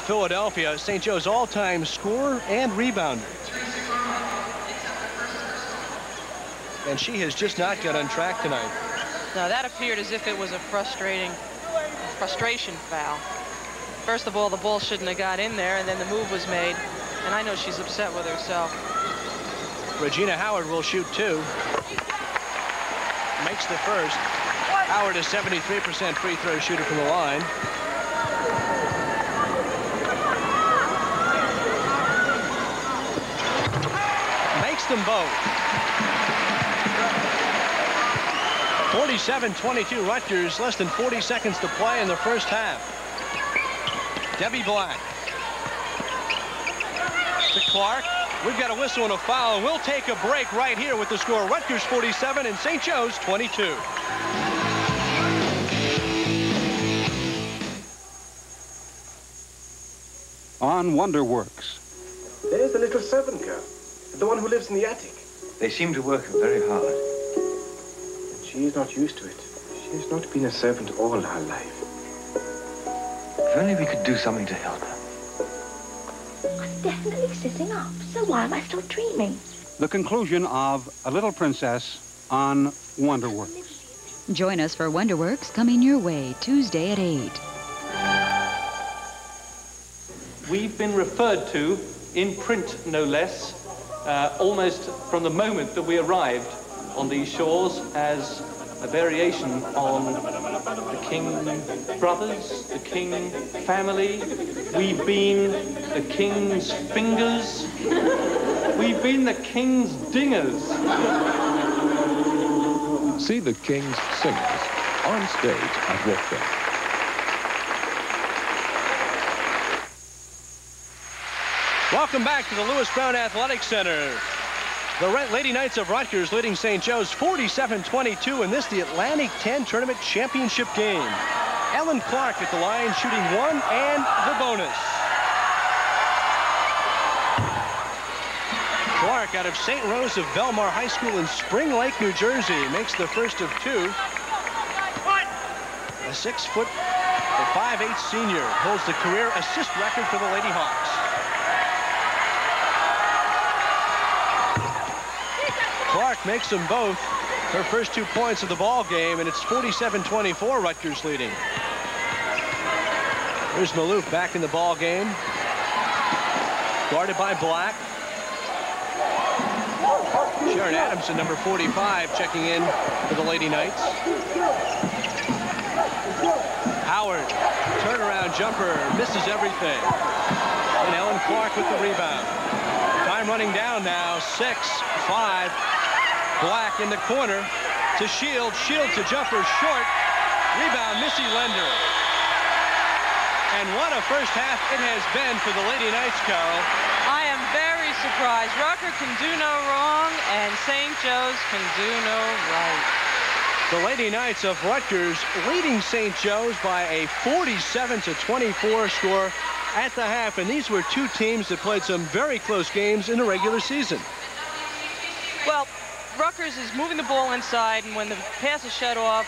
Philadelphia, St. Joe's all-time scorer and rebounder. And she has just not got on track tonight. Now that appeared as if it was a frustration foul. First of all, the ball shouldn't have got in there, and then the move was made. And I know she's upset with herself. Regina Howard will shoot 2. Makes the first. Howard is 73% free throw shooter from the line. Makes them both. 47-22 Rutgers, less than 40 seconds to play in the first half. Debbie Black. To Clark. We've got a whistle and a foul, and we'll take a break right here with the score. Rutgers 47 and St. Joe's 22. On WonderWorks. There's the little servant girl, the one who lives in the attic. They seem to work very hard. She is not used to it. She has not been a servant all her life. If only we could do something to help her. I'm definitely sitting up, so why am I still dreaming? The conclusion of A Little Princess on WonderWorks. Join us for WonderWorks, coming your way Tuesday at 8. We've been referred to, in print no less, almost from the moment that we arrived on these shores, as a variation on the King brothers, the King family. We've been the King's fingers. We've been the King's dingers. See the King's singers on stage at Wolfgang. Welcome back to the Lewis Brown Athletic Center. The Lady Knights of Rutgers leading St. Joe's 47-22 in this, the Atlantic 10 Tournament Championship game. Ellen Clark at the line, shooting 1 and the bonus. Clark out of St. Rose of Belmar High School in Spring Lake, New Jersey, makes the first of 2. A 6-foot, 5'8" senior holds the career assist record for the Lady Hawks. Clark makes them both. Her first 2 points of the ball game, and it's 47-24, Rutgers leading. Here's Maloof back in the ball game. Guarded by Black. Sharon Adamson, number 45, checking in for the Lady Knights. Howard, turnaround jumper, misses everything. And Ellen Clark with the rebound. Time running down now, 6-5. Black in the corner to Shields. Shields to jumper short. Rebound, Missy Lender. And what a first half it has been for the Lady Knights, Carol. I am very surprised. Rucker can do no wrong, and St. Joe's can do no right. The Lady Knights of Rutgers leading St. Joe's by a 47-24 score at the half. And these were 2 teams that played some very close games in the regular season. Well, Rutgers is moving the ball inside, and when the pass is shut off,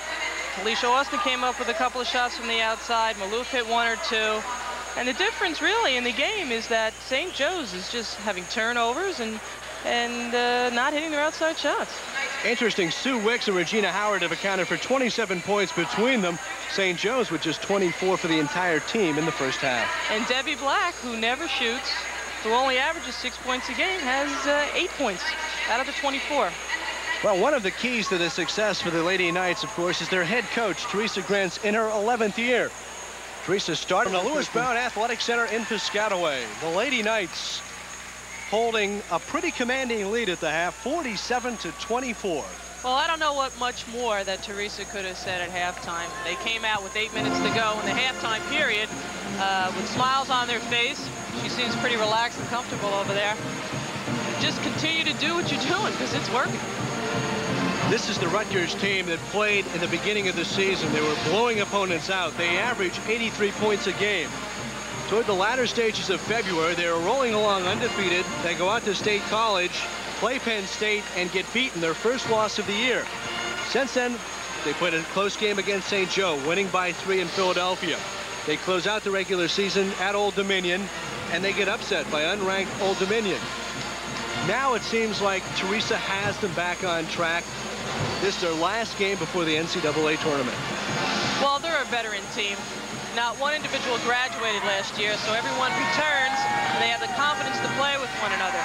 Alicia Austin came up with a couple of shots from the outside. Maloof hit 1 or 2. And the difference really in the game is that St. Joe's is just having turnovers and not hitting their outside shots. Interesting, Sue Wicks and Regina Howard have accounted for 27 points between them. St. Joe's with just 24 for the entire team in the first half. And Debbie Black, who never shoots, who only averages 6 points a game, has 8 points out of the 24. Well, one of the keys to the success for the Lady Knights, of course, is their head coach, Teresa Grentz, in her 11th year. Teresa started from the Lewis Brown Athletic Center in Piscataway. The Lady Knights holding a pretty commanding lead at the half, 47-24. Well, I don't know what much more that Teresa could have said at halftime. They came out with 8 minutes to go in the halftime period with smiles on their face. She seems pretty relaxed and comfortable over there. Just continue to do what you're doing because it's working. This is the Rutgers team that played in the beginning of the season. They were blowing opponents out. They averaged 83 points a game. Toward the latter stages of February, they were rolling along undefeated. They go out to State College, play Penn State, and get beaten, their first loss of the year. Since then, they played a close game against St. Joe, winning by 3 in Philadelphia. They close out the regular season at Old Dominion, and they get upset by unranked Old Dominion. Now it seems like Teresa has them back on track. This is their last game before the NCAA tournament. Well, they're a veteran team. Not one individual graduated last year, so everyone returns, and they have the confidence to play with one another.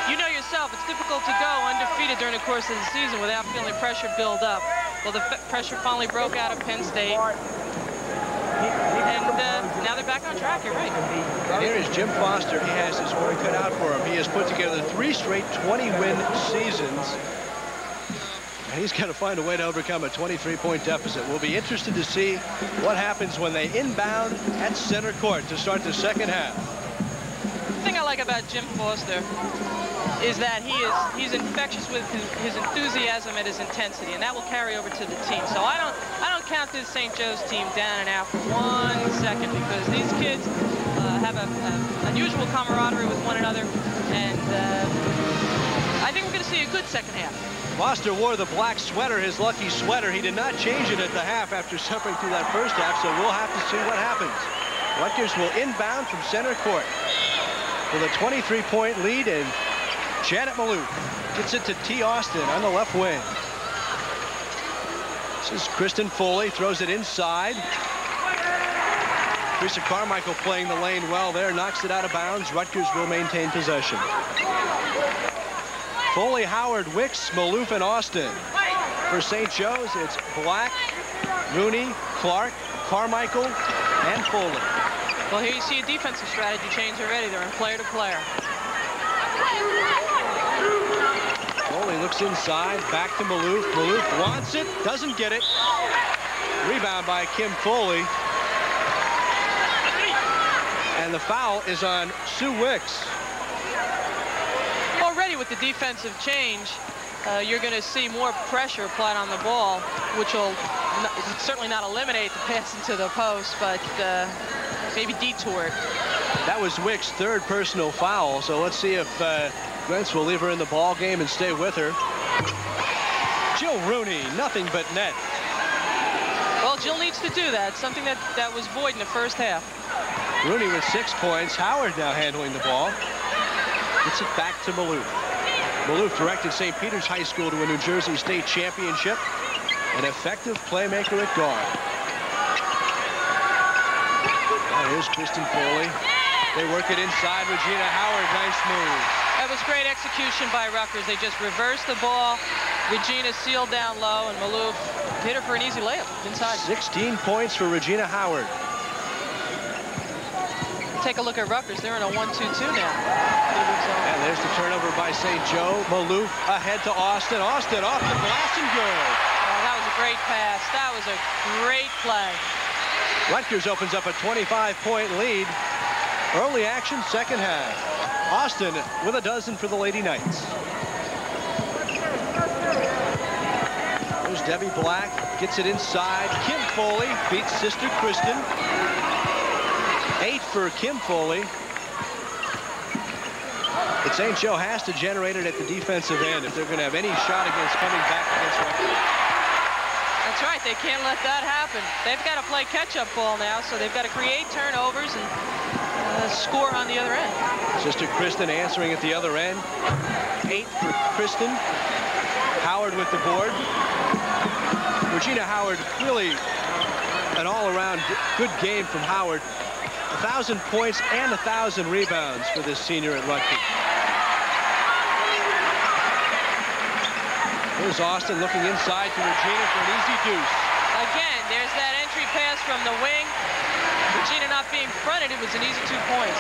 You know yourself, it's difficult to go undefeated during the course of the season without feeling pressure build up. Well, the pressure finally broke out of Penn State, and now they're back on track. You're right. And here is Jim Foster. He has his work cut out for him. He has put together 3 straight 20-win seasons. And he's got to find a way to overcome a 23-point deficit. We'll be interested to see what happens when they inbound at center court to start the second half. The thing I like about Jim Foster is that he's infectious with his enthusiasm and his intensity, and that will carry over to the team. So I don't count this St. Joe's team down and out for 1 second, because these kids have an unusual camaraderie with one another, and I think we're going to see a good second half. Foster wore the black sweater, his lucky sweater. He did not change it at the half after suffering through that first half, so we'll have to see what happens. Rutgers will inbound from center court with a 23-point lead, and Janet Maloof gets it to T. Austin on the left wing. This is Kristen Foley, throws it inside. Teresa Carmichael playing the lane well there, knocks it out of bounds. Rutgers will maintain possession. Foley, Howard, Wicks, Maloof, and Austin. For St. Joe's, it's Black, Rooney, Clark, Carmichael, and Foley. Well, here you see a defensive strategy change already. They're in player to player. Foley looks inside, back to Maloof. Maloof wants it, doesn't get it. Rebound by Kim Foley. And the foul is on Sue Wicks. Already with the defensive change, you're going to see more pressure applied on the ball, which will certainly not eliminate the pass into the post, but maybe detour it. That was Wicks' 3rd personal foul, so let's see if Grents will leave her in the ball game and stay with her. Jill Rooney, nothing but net. Well, Jill needs to do that, something that was void in the first half. Rooney with 6 points. Howard now handling the ball. Gets it back to Maloof. Maloof directed St. Peter's High School to a New Jersey State championship. An effective playmaker at guard. Now here's Kristen Foley. They work it inside. Regina Howard, nice move. That was great execution by Rutgers. They just reversed the ball. Regina sealed down low, and Maloof hit her for an easy layup inside. 16 points for Regina Howard. Take a look at Rutgers. They're in a 1-2-2 now. And there's the turnover by St. Joe. Maloof ahead to Austin. Austin off the glass and good. Oh, that was a great pass. That was a great play. Rutgers opens up a 25-point lead. Early action, second half. Austin with a dozen for the Lady Knights. There's Debbie Black. Gets it inside. Kim Foley beats sister Kristen. 8 for Kim Foley. But St. Joe has to generate it at the defensive end if they're going to have any shot against coming back against Rutgers. That's right. They can't let that happen. They've got to play catch-up ball now, so they've got to create turnovers and score on the other end. Sister Kristen answering at the other end. 8 for Kristen. Howard with the board. Regina Howard, really an all-around good game from Howard. 1,000 points and 1,000 rebounds for this senior at Rutgers. Here's Austin looking inside to Regina for an easy deuce. Again, there's that entry pass from the wing. Regina not being fronted, it was an easy 2 points.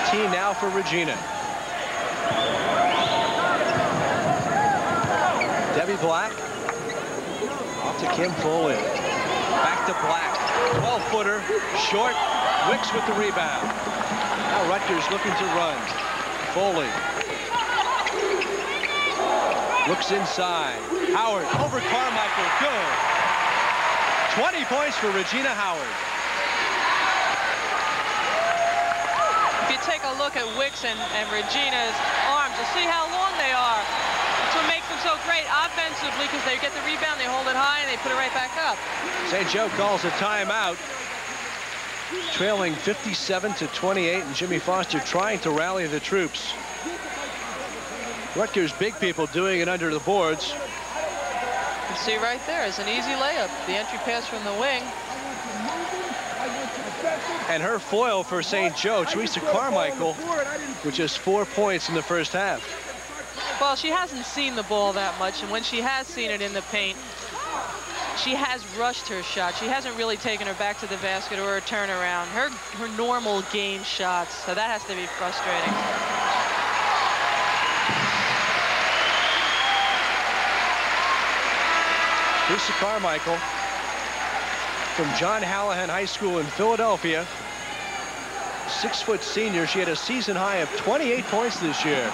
18 now for Regina. Debbie Black. Off to Kim Foley. Back to Black. 12-footer, short. Wicks with the rebound. Now Rutgers looking to run. Foley. Looks inside. Howard over Carmichael. Good. 20 points for Regina Howard. If you take a look at Wicks and Regina's arms, you'll see how long they are. That's what makes them so great offensively, because they get the rebound, they hold it high, and they put it right back up. St. Joe calls a timeout. Trailing 57-28, and Jimmy Foster trying to rally the troops. Rutgers big people doing it under the boards. You can see right there is an easy layup. The entry pass from the wing. And her foil for St. Joe, Teresa Carmichael, with just 4 points in the first half. Well, she hasn't seen the ball that much, and when she has seen it in the paint, she has rushed her shot. She hasn't really taken her back to the basket or a turnaround. Her normal game shots, so that has to be frustrating. Teresa Carmichael from John Hallahan High School in Philadelphia. 6-foot senior. She had a season high of 28 points this year.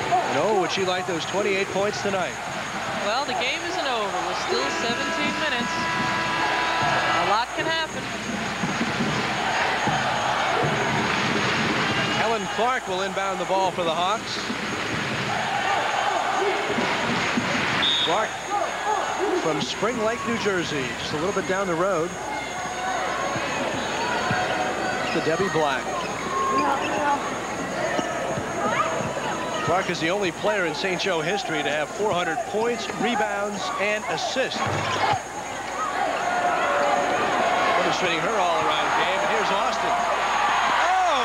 And oh, would she like those 28 points tonight? Well, the game isn't over. We're still 17 minutes. A lot can happen. Helen Clark will inbound the ball for the Hawks. Clark from Spring Lake, New Jersey, just a little bit down the road. To Debbie Black. Clark is the only player in St. Joe history to have 400 points, rebounds, and assists. Demonstrating her all-around game. And here's Austin. Oh,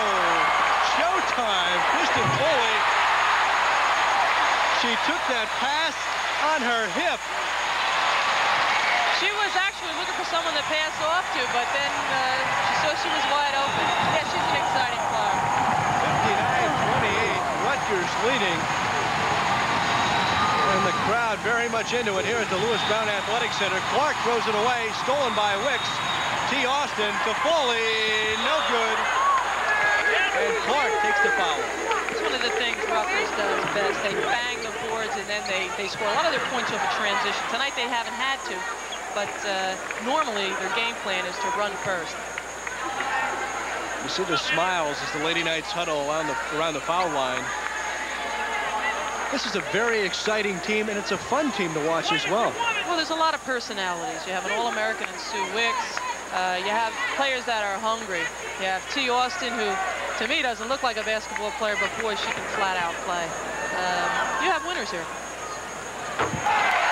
showtime. Kristen Foley. She took that pass on her hip. She was actually looking for someone to pass off to, but then she saw she was wide open. Yeah, she's an exciting player. 59-28, Rutgers leading. And the crowd very much into it here at the Lewis Brown Athletic Center. Clark throws it away, stolen by Wicks. T. Austin to Foley, no good. And Clark takes the foul. It's one of the things Rutgers does best. They bang the boards and then they score a lot of their points off a transition. Tonight they haven't had to, but normally their game plan is to run first. You see the smiles as the Lady Knights huddle around the foul line. This is a very exciting team, and it's a fun team to watch as well. Well, there's a lot of personalities. You have an All-American in Sue Wicks. You have players that are hungry. You have T. Austin, who, to me, doesn't look like a basketball player, but boy, she can flat out play. You have winners here.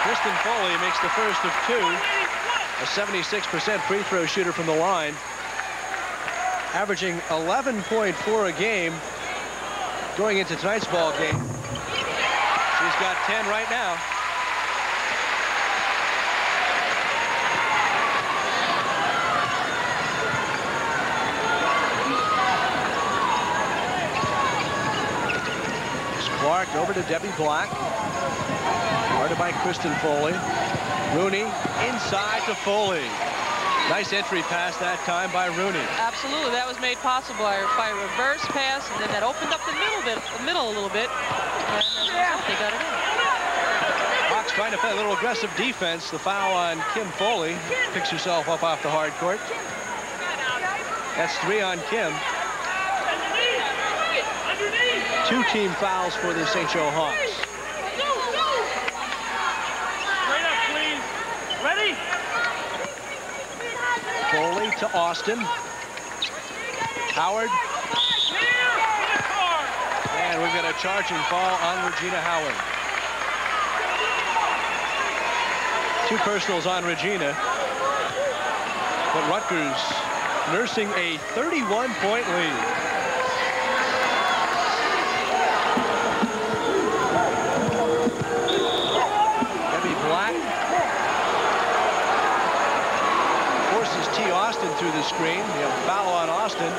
Kristen Foley makes the first of two. A 76% free throw shooter from the line. Averaging 11.4 a game going into tonight's ball game. She's got 10 right now. Clark over to Debbie Black. Guarded by Kristen Foley. Rooney inside to Foley. Nice entry pass that time by Rooney. Absolutely, that was made possible by a reverse pass, and then that opened up the middle a little bit, and they got it in. Hawks trying to play a little aggressive defense. The foul on Kim Foley. Picks herself up off the hard court. That's 3 on Kim. 2 team fouls for the St. Joe Hawks. Ready? Foley to Austin. Howard. And we've got a charging foul on Regina Howard. 2 personals on Regina. But Rutgers nursing a 31-point lead. Austin through the screen. We have a foul on Austin.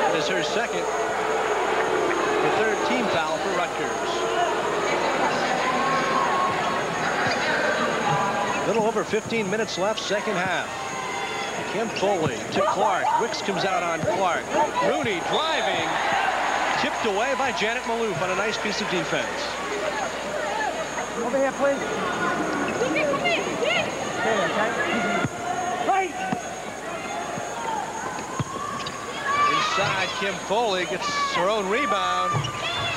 That is her second. The 3rd team foul for Rutgers. A little over 15 minutes left, second half. Kim Foley to Clark. Wicks comes out on Clark. Rooney driving. Tipped away by Janet Maloof on a nice piece of defense. Over here, please. Right. Inside, Kim Foley gets her own rebound.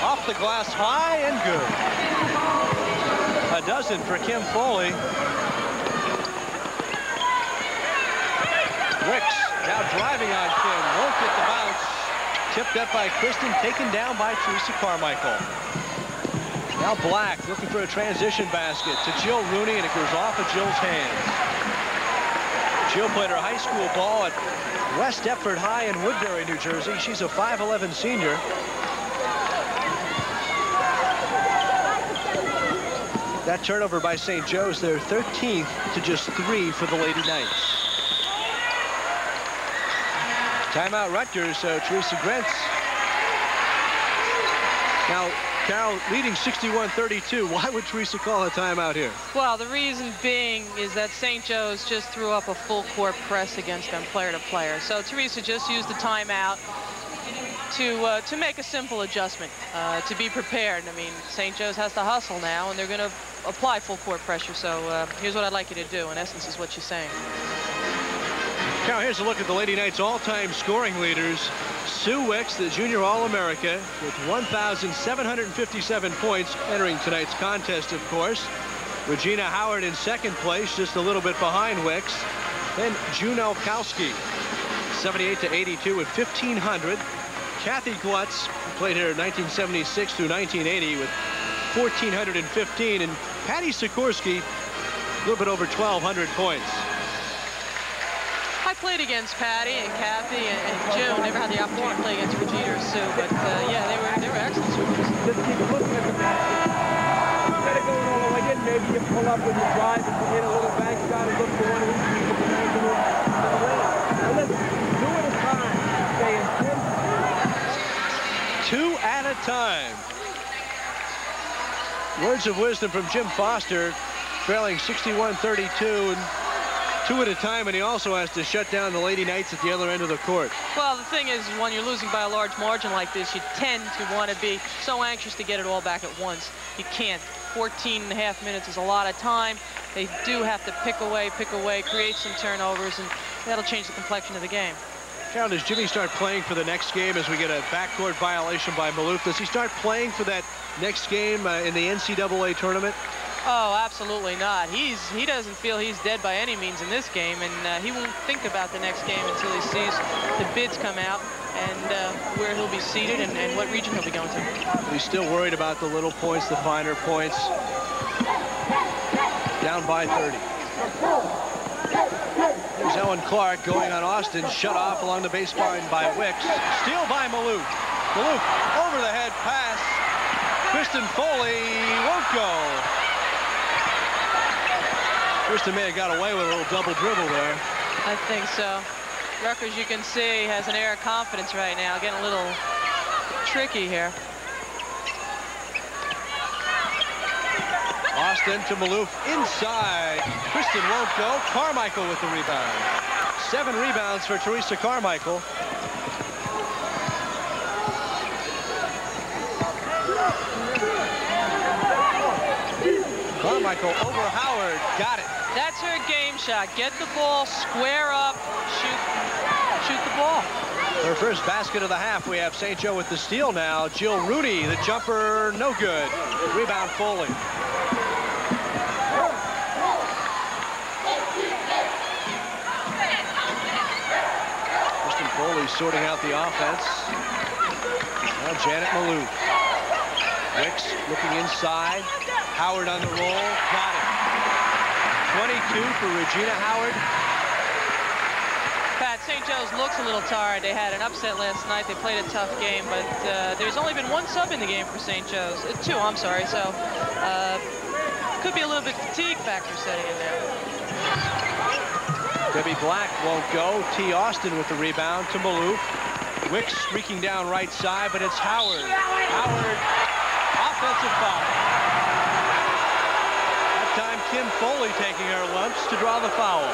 Off the glass, high and good. A dozen for Kim Foley. Wicks now driving on Kim. Won't get the bounce. Tipped up by Kristen, taken down by Teresa Carmichael. Now Black looking for a transition basket to Jill Rooney, and it goes off of Jill's hands. Jill played her high school ball at West Deptford High in Woodbury, New Jersey. She's a 5'11" senior. That turnover by St. Joe's, their 13th to just 3 for the Lady Knights. Timeout Rutgers, Teresa Grentz. Now, Carol leading 61-32. Why would Teresa call a timeout here? Well, the reason being is that St. Joe's just threw up a full court press against them player to player. So Teresa just used the timeout to make a simple adjustment, to be prepared. I mean, St. Joe's has to hustle now, and they're going to apply full court pressure. So here's what I'd like you to do. In essence, is what she's saying. Now here's a look at the Lady Knights' all-time scoring leaders. Sue Wicks, the junior All-America, with 1,757 points entering tonight's contest, of course. Regina Howard in second place, just a little bit behind Wicks. Then June Elkowski, 78-82 with 1,500. Kathy Glutz, who played here in 1976 through 1980 with 1,415. And Patty Sikorsky, a little bit over 1,200 points. I played against Patty and Kathy and June. Never had the opportunity to play against Regina or Sue, but yeah, they were excellent swimmers. Just keep looking at the basket. Instead of going all the way in, maybe you pull up with your drive and hit a little bank shot and look for one of these people to make it in. Now listen, 2 at a time. Stay in 2 at a time. Words of wisdom from Jim Foster, trailing 61-32. And 2 at a time, and he also has to shut down the Lady Knights at the other end of the court. Well, the thing is, when you're losing by a large margin like this, you tend to want to be so anxious to get it all back at once. You can't. 14.5 minutes is a lot of time. They do have to pick away, create some turnovers, and that'll change the complexion of the game. Carol, does Jimmy start playing for the next game as we get a backcourt violation by Maloof? Does he start playing for that next game in the NCAA tournament? Oh, absolutely not. He doesn't feel he's dead by any means in this game, and he won't think about the next game until he sees the bids come out and where he'll be seated and what region he'll be going to. He's still worried about the little points, the finer points. Down by 30. Here's Ellen Clark going on Austin, shut off along the baseline by Wicks. Steal by Maloof. Maloof over the head pass. Kristen Foley won't go. Kristen may have got away with a little double dribble there. I think so. Rutgers, you can see, has an air of confidence right now, getting a little tricky here. Austin to Maloof inside. Kristen won't go. Carmichael with the rebound. 7 rebounds for Teresa Carmichael. Carmichael over Howard. Got it. That's her game shot. Get the ball, square up, shoot the ball. Her first basket of the half. We have St. Joe with the steal now. Jill Rooney, the jumper, no good. Rebound Foley. Kristen Foley sorting out the offense. Now Janet Maloof. Wicks looking inside. Howard on the roll. Got it. 22 for Regina Howard. Pat, St. Joe's looks a little tired. They had an upset last night. They played a tough game, but there's only been 1 sub in the game for St. Joe's. 2, I'm sorry. So could be a little bit fatigue factor setting in there. Debbie Black won't go. T. Austin with the rebound to Maloof. Wicks streaking down right side, but it's Howard. Howard, offensive foul. That time Kim Foley taking her lumps to draw the foul.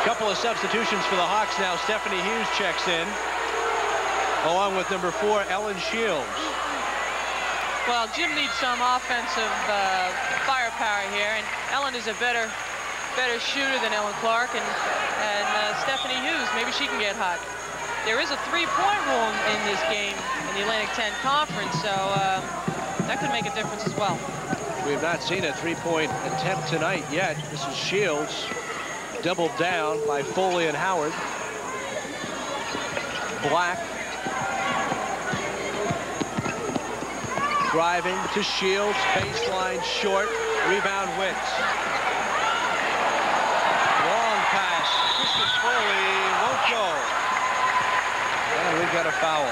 Couple of substitutions for the Hawks now. Stephanie Hughes checks in, along with number 4, Ellen Shields. Well, Jim needs some offensive firepower here, and Ellen is a better shooter than Ellen Clark, and Stephanie Hughes, maybe she can get hot. There is a three-point rule in this game in the Atlantic 10 Conference, so that could make a difference as well. We have not seen a three-point attempt tonight yet. This is Shields, doubled down by Foley and Howard. Black driving to Shields, baseline short, rebound Wicks. Long pass, Kristen Foley won't go. And we've got a foul.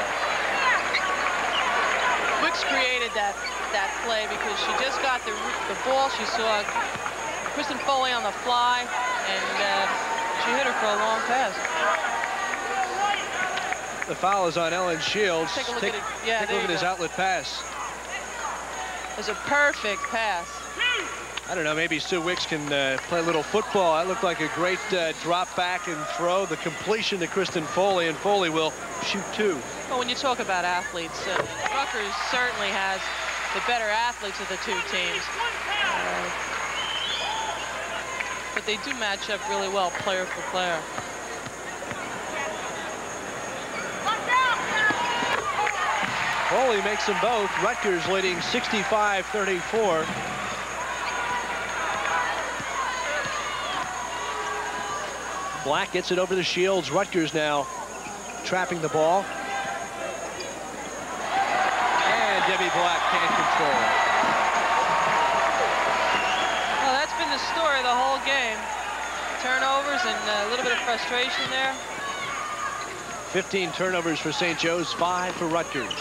Wicks created that play because she just got the ball. She saw Kristen Foley on the fly, and she hit her for a long pass. The foul is on Ellen Shields. Take a look at his outlet pass. It was a perfect pass. I don't know, maybe Sue Wicks can play a little football. That looked like a great drop back and throw. The completion to Kristen Foley, and Foley will shoot 2. Well, when you talk about athletes, Rutgers certainly has the better athletes of the two teams. But they do match up really well, player for player. Foley makes them both. Rutgers leading 65-34. Black gets it over to Shields. Rutgers now trapping the ball. And Debbie Black can't control it. Well, that's been the story of the whole game. Turnovers and a little bit of frustration there. 15 turnovers for St. Joe's, 5 for Rutgers.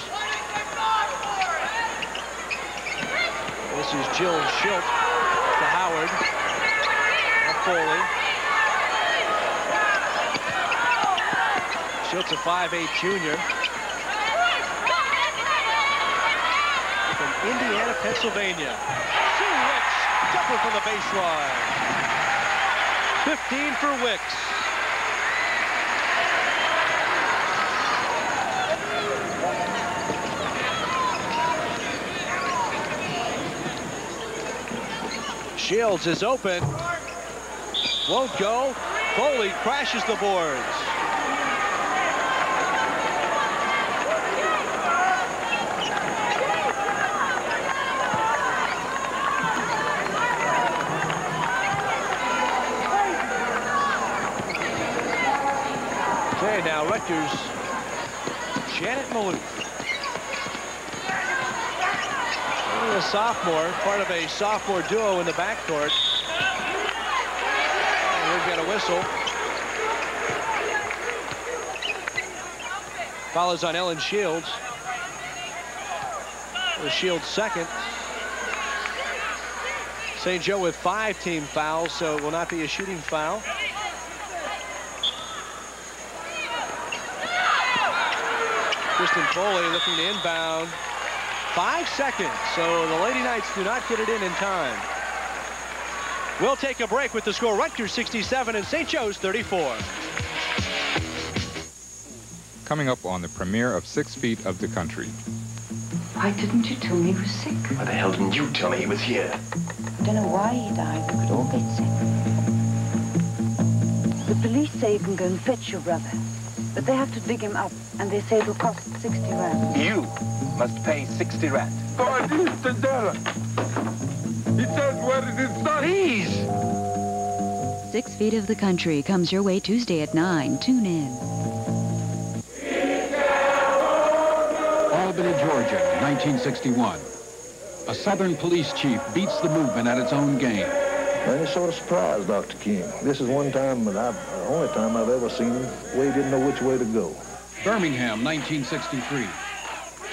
This is Jill Schilt to Howard. Now Foley. Schilt's a 5'8" junior. From Indiana, Pennsylvania. Sue Wicks, jumper from the baseline. 15 for Wicks. Shields is open. Won't go. Foley crashes the boards. Okay, now Rutgers, Janet Maloof. A sophomore, part of a sophomore duo in the backcourt. And we've got a whistle. Follows on Ellen Shields. Shields second. St. Joe with 5 team fouls, so it will not be a shooting foul. Kristen Foley looking to inbound. 5 seconds, so the Lady Knights do not get it in time. We'll take a break with the score. Rutgers 67 and St. Joe's 34. Coming up on the premiere of 6 Feet of the Country. Why didn't you tell me he was sick? Why the hell didn't you tell me he was here? I don't know why he died. We could all get sick. The police say you can go and fetch your brother, but they have to dig him up, and they say it'll cost 60 rand. You must pay 60 rand. God is the dollar. He says where it is done. Please. 6 Feet of the Country comes your way Tuesday at 9. Tune in. Albany, Georgia, 1961. A Southern police chief beats the movement at its own game. I ain't sort of surprised, Dr. King. This is one time, and the only time I've ever seen him where he didn't know which way to go. Birmingham, 1963.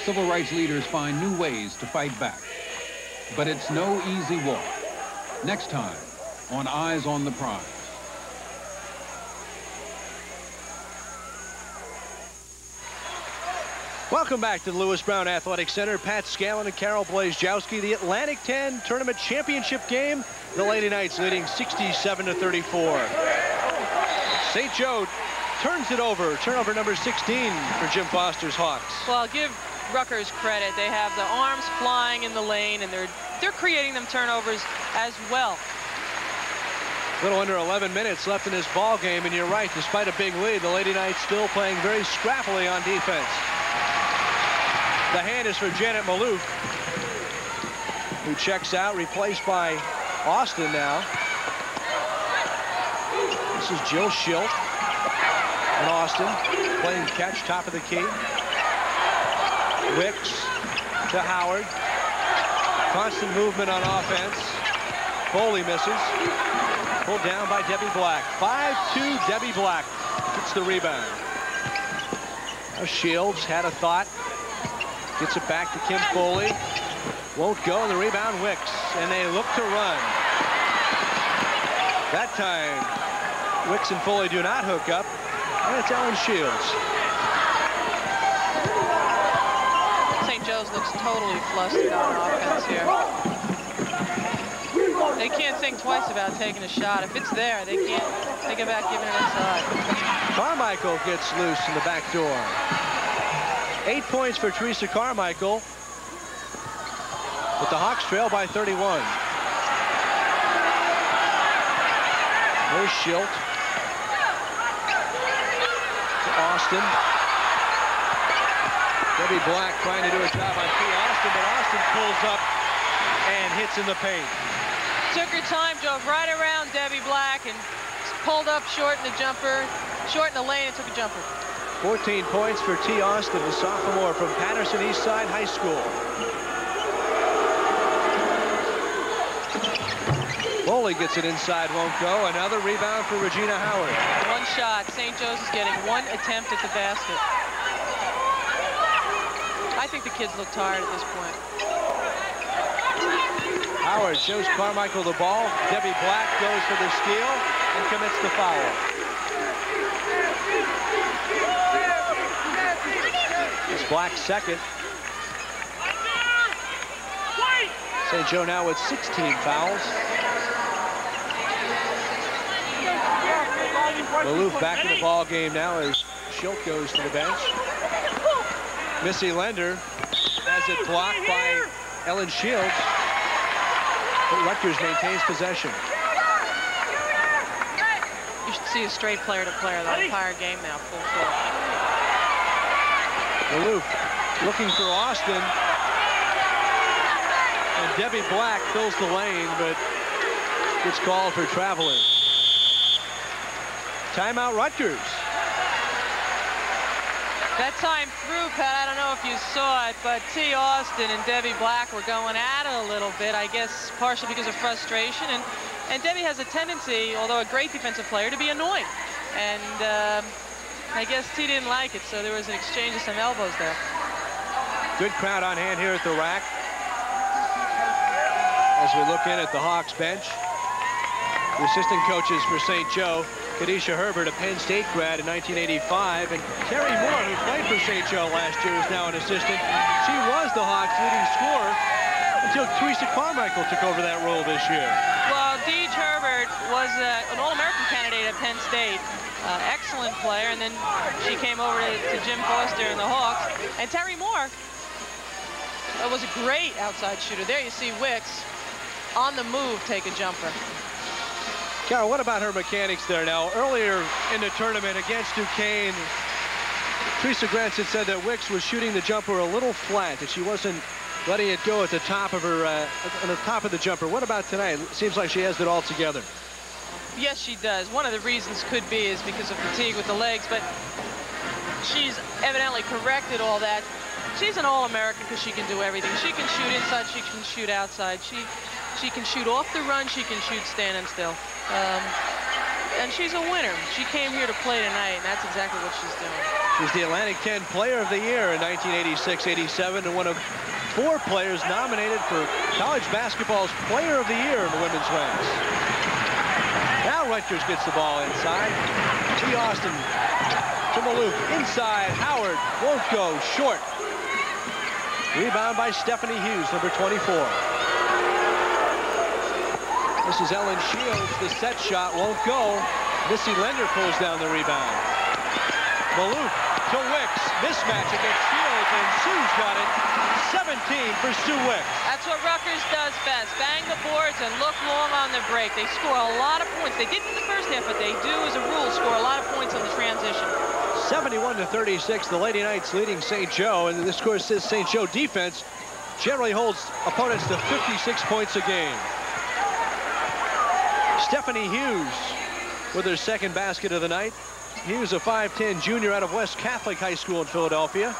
Civil rights leaders find new ways to fight back. But it's no easy walk. Next time on Eyes on the Prize. Welcome back to the Lewis Brown Athletic Center. Pat Scanlon and Carol Blazejowski. The Atlantic 10 Tournament Championship game. The Lady Knights leading 67-34. St. Joe turns it over. Turnover number 16 for Jim Foster's Hawks. Well, give Rutgers credit. They have the arms flying in the lane, and they're creating them turnovers as well. A little under 11 minutes left in this ball game, and you're right. Despite a big lead, the Lady Knights still playing very scrappily on defense. The hand is for Janet Maloof, who checks out, replaced by Austin now. This is Jill Schilt and Austin playing catch, top of the key. Wicks to Howard. Constant movement on offense. Foley misses. Pulled down by Debbie Black. 5-2 Debbie Black gets the rebound. Now Shields had a thought. Gets it back to Kim Foley. Won't go, and the rebound Wicks. And they look to run. That time, Wicks and Foley do not hook up. And it's Ellen Shields. St. Joe's looks totally flustered on offense here. They can't think twice about taking a shot. If it's there, they can't think about giving it inside. Carmichael gets loose in the back door. 8 points for Teresa Carmichael. But the Hawks trail by 31. There's Schilt. To Austin. Debbie Black trying to do a job on T. Austin, but Austin pulls up and hits in the paint. Took her time, drove right around Debbie Black and pulled up short in the jumper, short in the lane, and took a jumper. 14 points for T. Austin, the sophomore from Patterson Eastside High School. Foley gets it inside, won't go. Another rebound for Regina Howard. One shot. St. Joe's is getting one attempt at the basket. I think the kids look tired at this point. Howard shows Carmichael the ball. Debbie Black goes for the steal and commits the foul. It's Black's second. St. Joe now with 16 fouls. Maloof back in the ball game now as Schilt goes to the bench. Missy Lender has it blocked by Ellen Shields. But Rutgers maintains possession. You should see a straight player-to-player the entire game now, full court. Maloof looking for Austin. And Debbie Black fills the lane, but gets called for traveling. Timeout Rutgers. That time through, Pat, I don't know if you saw it, but T. Austin and Debbie Black were going at it a little bit, I guess partially because of frustration. And Debbie has a tendency, although a great defensive player, to be annoying. And I guess T didn't like it, so there was an exchange of some elbows there. Good crowd on hand here at the rack. As we look in at the Hawks bench, the assistant coaches for St. Joe, Kadisha Herbert, a Penn State grad in 1985, and Terry Moore, who played for St. Joe last year, is now an assistant. She was the Hawks' leading scorer until Teresa Carmichael took over that role this year. Well, Deej Herbert was an All-American candidate at Penn State. Excellent player, and then she came over to Jim Foster and the Hawks. And Terry Moore was a great outside shooter. There you see Wicks on the move take a jumper. Carol, what about her mechanics there now? Earlier in the tournament against Duquesne, Teresa Grants had said that Wicks was shooting the jumper a little flat, that she wasn't letting it go at the top of her, on the top of the jumper. What about tonight? It seems like she has it all together. Yes, she does. One of the reasons could be is because of fatigue with the legs, but she's evidently corrected all that. She's an All-American because she can do everything. She can shoot inside, she can shoot outside. She can shoot off the run, she can shoot standing still. And she's a winner. She came here to play tonight, and that's exactly what she's doing. She's the Atlantic 10 Player of the Year in 1986-87 and one of 4 players nominated for college basketball's Player of the Year in the women's ranks. Now Rutgers gets the ball inside. T. Austin to Maloof. Inside, Howard won't go. Short. Rebound by Stephanie Hughes, number 24. This is Ellen Shields. The set shot won't go. Missy Lender pulls down the rebound. Maloof to Wicks. Mismatch against Shields, and Sue's got it. 17 for Sue Wicks. That's what Rutgers does best. Bang the boards and look long on the break. They score a lot of points. They didn't in the first half, but they do, as a rule, score a lot of points on the transition. 71-36, the Lady Knights leading St. Joe, and this score says St. Joe defense generally holds opponents to 56 points a game. Stephanie Hughes with her second basket of the night. Hughes, a 5'10 junior out of West Catholic High School in Philadelphia.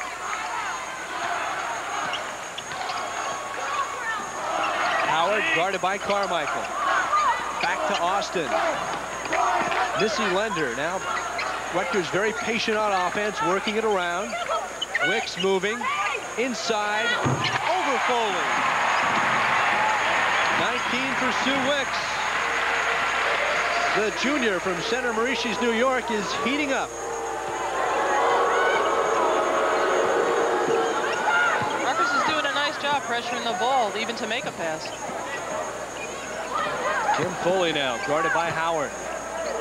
Howard guarded by Carmichael. Back to Austin. Missy Lender. Now Rutgers very patient on offense, working it around. Wicks moving inside, over Foley. 19 for Sue Wicks. The junior from Center Mauritius, New York, is heating up. Rutgers is doing a nice job pressuring the ball, even to make a pass. Kim Foley now, guarded by Howard.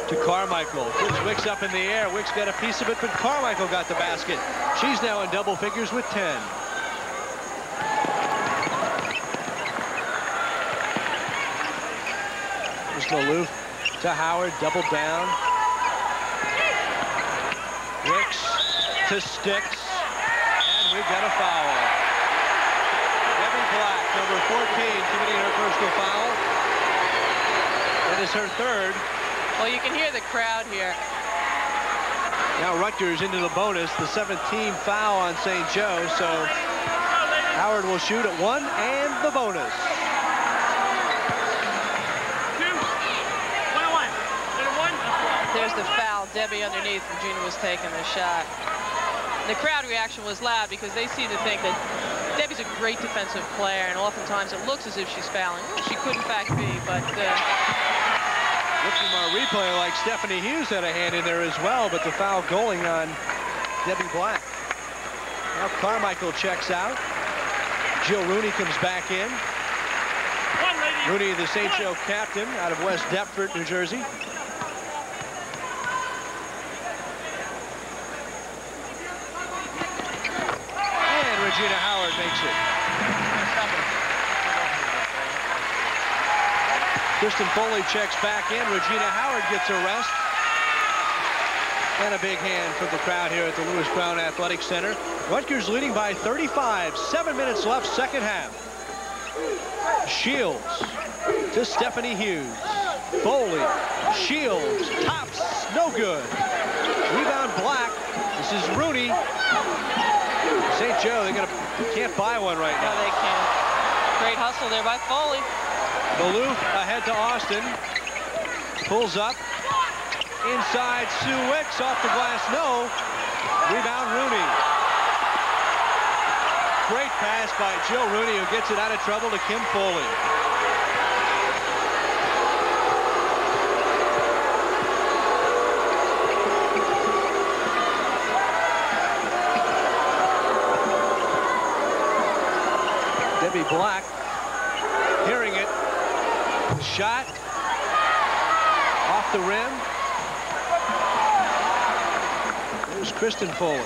To Carmichael. Gives Wicks up in the air. Wicks got a piece of it, but Carmichael got the basket. She's now in double figures with 10. Here's Maloof to Howard, double down. Wicks to Sticks, and we've got a foul. Debbie Black, number 14, committing her personal foul. That is her third. Well, you can hear the crowd here. Now Rutgers into the bonus, the 17th foul on St. Joe, so Howard will shoot at 1 and the bonus. There's the foul. Debbie underneath. Regina was taking the shot. The crowd reaction was loud because they seem to think that Debbie's a great defensive player, and oftentimes it looks as if she's fouling. She could, in fact, be, but... Looking at our replay, like Stephanie Hughes had a hand in there as well, but the foul going on Debbie Black. Now Carmichael checks out. Jill Rooney comes back in. Rooney, the St. Joe captain out of West Deptford, New Jersey. And Regina Howard makes it. Kristen Foley checks back in. Regina Howard gets a rest. And a big hand from the crowd here at the Lewis Brown Athletic Center. Rutgers leading by 35. 7 minutes left, second half. Shields to Stephanie Hughes. Foley, Shields, tops, no good. Rebound Black. This is Rooney. St. Joe, can't buy one right now. No, they can't. Great hustle there by Foley. Maloof ahead to Austin. Pulls up. Inside Sue Wicks, off the glass, no. Rebound Rooney. Great pass by Jill Rooney, who gets it out of trouble to Kim Foley. Debbie Black hearing it. Shot off the rim. There's Kristen Foley.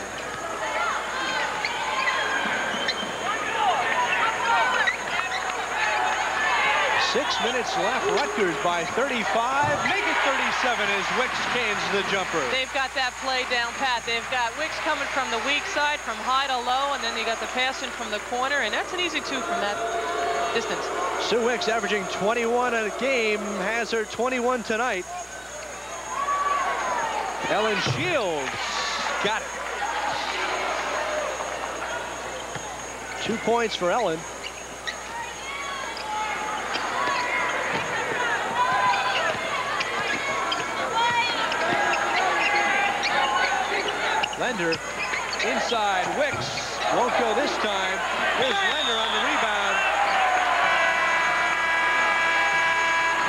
Six minutes left. Rutgers by 35. Make it 37 as Wicks cans the jumper. They've got that play down pat. They've got Wicks coming from the weak side, from high to low, and then they got the pass in from the corner, and that's an easy two from that distance. Sue Wicks averaging 21 a game, has her 21 tonight. Ellen Shields got it. 2 points for Ellen. Lender inside. Wicks won't go this time. Here's Lender on the rebound.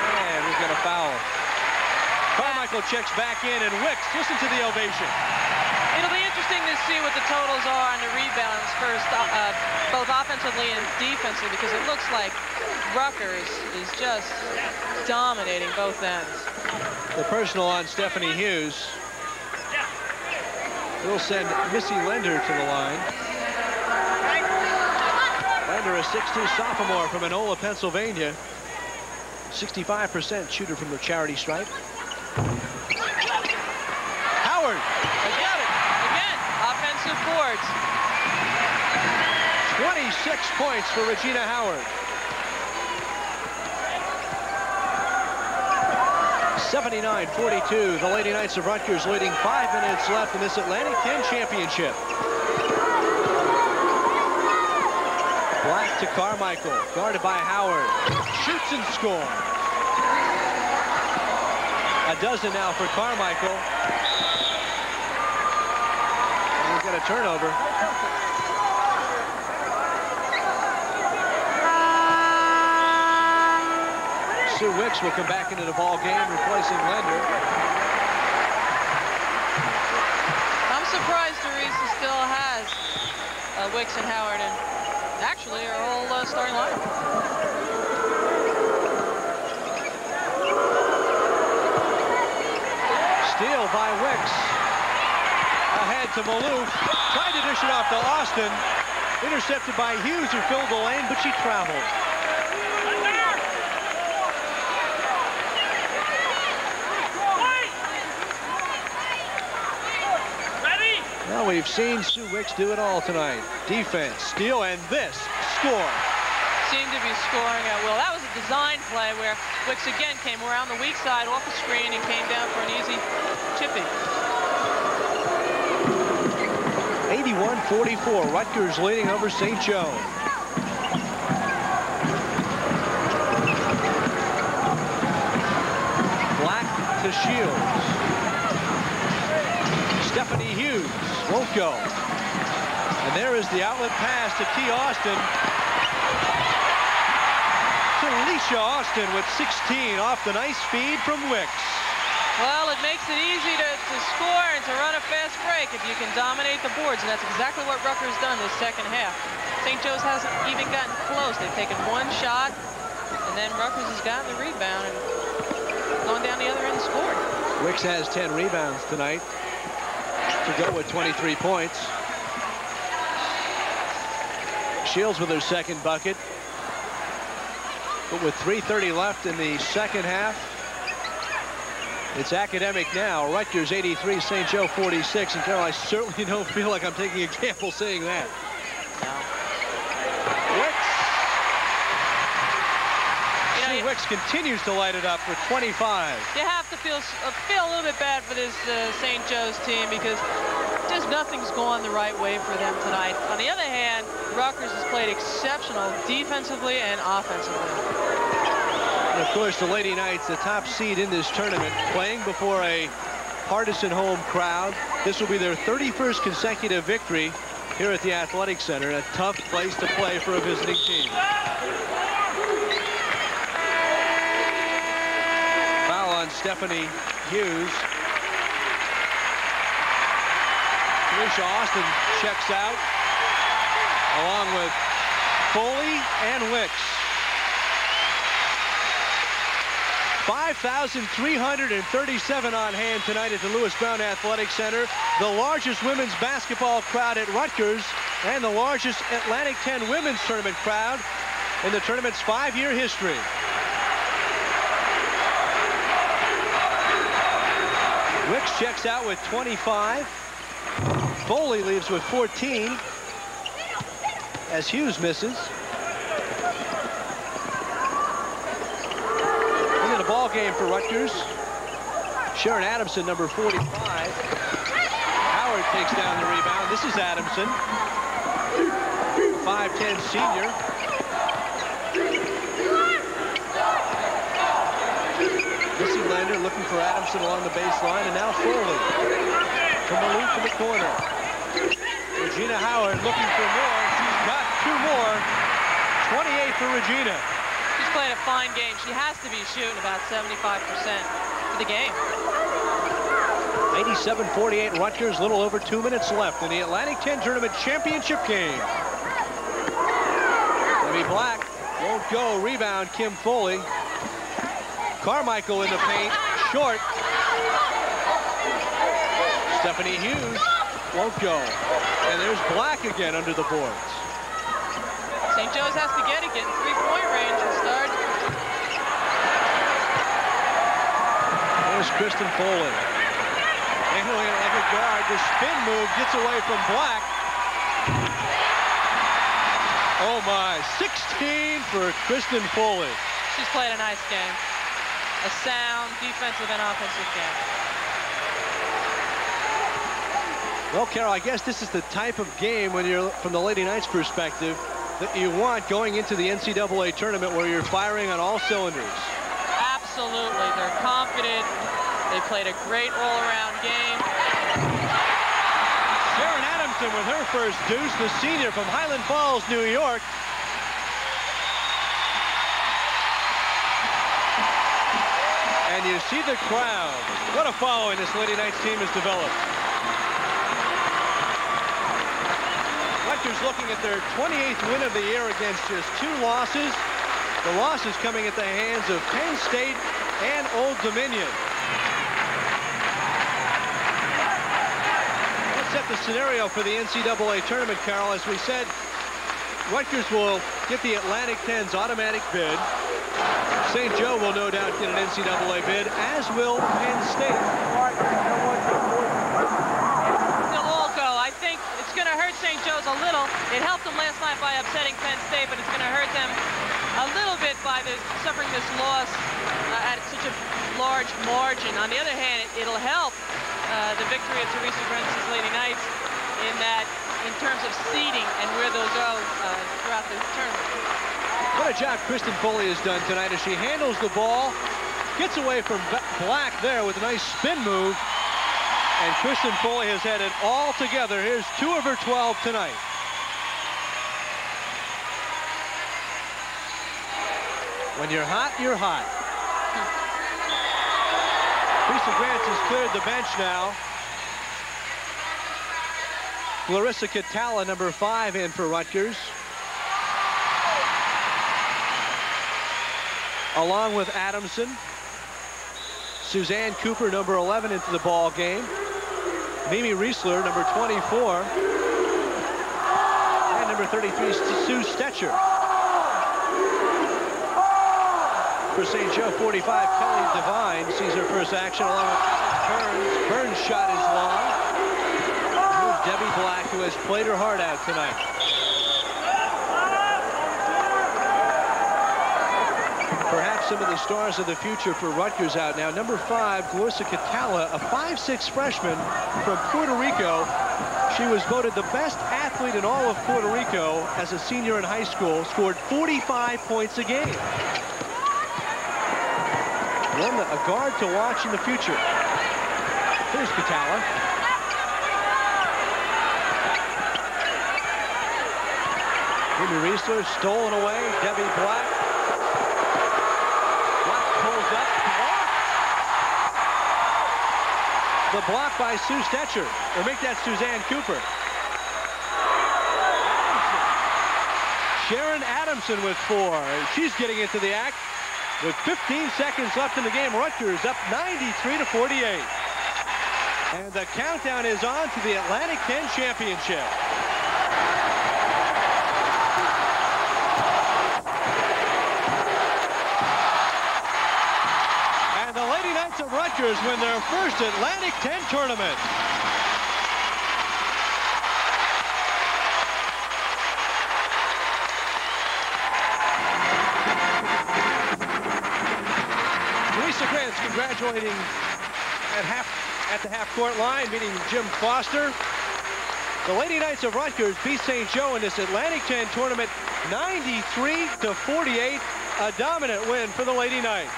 And we've got a foul. Carmichael checks back in, and Wicks, listen to the ovation. It'll be interesting to see what the totals are on the rebounds first, both offensively and defensively, because it looks like Rutgers is just dominating both ends. The personal on Stephanie Hughes. We'll send Missy Lender to the line. Lender, a 6'2" sophomore from Enola, Pennsylvania. 65% shooter from the charity stripe. Howard. Again, offensive boards. 26 points for Regina Howard. 79-42. The Lady Knights of Rutgers leading 5 minutes left in this Atlantic 10 championship. Black to Carmichael, guarded by Howard. Shoots and scores. A dozen now for Carmichael. And we've got a turnover. Sue Wicks will come back into the ball game, replacing Lender. I'm surprised Teresa still has Wicks and Howard, and actually her whole starting lineup. Steal by Wicks. Ahead to Maloof. Tried to dish it off to Austin. Intercepted by Hughes, who filled the lane, but she traveled. Well, we've seen Sue Wicks do it all tonight. Defense, steal, and this score. Seemed to be scoring at will. That was a design play where Wicks again came around the weak side off the screen and came down for an easy chippy. 81-44. Rutgers leading over St. Joe. Black to Shields. Stephanie Hughes won't go. And there is the outlet pass to T. Austin. To Alicia Austin with 16 off the nice feed from Wicks. Well, it makes it easy to score and to run a fast break if you can dominate the boards, and that's exactly what Rutgers done this second half. St. Joe's hasn't even gotten close. They've taken one shot, and then Rutgers has gotten the rebound and gone down the other end and scored. Wicks has 10 rebounds tonight to go with 23 points. Shields with her second bucket. But with 3:30 left in the second half, it's academic now. Rutgers 83, St. Joe 46. And Carol, I certainly don't feel like I'm taking a gamble saying that. Sue Wicks continues to light it up for 25. You have to feel a little bit bad for this St. Joe's team because just nothing's gone the right way for them tonight. On the other hand, Rutgers has played exceptional defensively and offensively. And of course, the Lady Knights, the top seed in this tournament, playing before a partisan home crowd. This will be their 31st consecutive victory here at the Athletic Center. A tough place to play for a visiting team. Foul on Stephanie Hughes. Alicia Austin checks out, along with Foley and Wicks. 5,337 on hand tonight at the Lewis Brown Athletic Center. The largest women's basketball crowd at Rutgers and the largest Atlantic 10 women's tournament crowd in the tournament's 5-year history. Wicks checks out with 25. Foley leaves with 14 as Hughes misses. Into the ball game for Rutgers. Sharon Adamson, number 45. Howard takes down the rebound. This is Adamson. 5'10" senior. Missy Lander looking for Adamson along the baseline, and now Foley. From Maloof to the corner. Regina Howard looking for more. She's got 2 more. 28 for Regina. She's played a fine game. She has to be shooting about 75% for the game. 87-48 Rutgers, little over 2 minutes left in the Atlantic 10 Tournament Championship game. Debbie Black won't go. Rebound, Kim Foley. Carmichael in the paint, short. Stephanie Hughes won't go. And there's Black again under the boards. St. Joe's has to get it, get in three-point range and start. There's Kristen Foley. Handling it like a guard. The spin move gets away from Black. Oh my, 16 for Kristen Foley. She's played a nice game. A sound defensive and offensive game. Well, Carol, I guess this is the type of game, when you're from the Lady Knights perspective, that you want going into the NCAA tournament, where you're firing on all cylinders. Absolutely. They're confident. They played a great all-around game. Sharon Adamson with her first deuce, the senior from Highland Falls, New York. And you see the crowd. What a following this Lady Knights team has developed. Rutgers looking at their 28th win of the year against just 2 losses. The losses coming at the hands of Penn State and Old Dominion. Let's set the scenario for the NCAA tournament, Carol. As we said, Rutgers will get the Atlantic 10's automatic bid. St. Joe will no doubt get an NCAA bid, as will Penn State. They'll all go. I think it's going to hurt St. Joe's a little. It helped them last night by upsetting Penn State, but it's going to hurt them a little bit by suffering this loss at such a large margin. On the other hand, it'll help the victory of Teresa Grentz's Lady Knights in terms of seeding and where they'll go throughout the tournament. What a job Kristen Foley has done tonight as she handles the ball, gets away from Black there with a nice spin move, and Kristen Foley has had it all together. Here's 2 of her 12 tonight. When you're hot, you're hot. Teresa Grants has cleared the bench now. Clarissa Catala, number 5, in for Rutgers. Along with Adamson. Suzanne Cooper, number 11, into the ball game. Mimi Riesler, number 24. And number 33, Sue Stetcher. For St. Joe, 45, Kelly Devine sees her first action along with Burns. Burns' shot is long. Here's Debbie Black, who has played her heart out tonight. Perhaps some of the stars of the future for Rutgers out now. Number 5, Clarissa Catala, a 5'6" freshman from Puerto Rico. She was voted the best athlete in all of Puerto Rico as a senior in high school, scored 45 points a game. One, a guard to watch in the future. Here's Catala. Mimi Riesler stolen away. Debbie Black. Black pulls up. The block by Sue Stetcher. Or make that Suzanne Cooper. Sharon Adamson with 4. She's getting into the act. With 15 seconds left in the game, Rutgers up 93-48. And the countdown is on to the Atlantic 10 Championship. And the Lady Knights of Rutgers win their first Atlantic 10 tournament. Congratulating at the half-court line, meeting Jim Foster. The Lady Knights of Rutgers beat St. Joe in this Atlantic 10 tournament 93-48, a dominant win for the Lady Knights.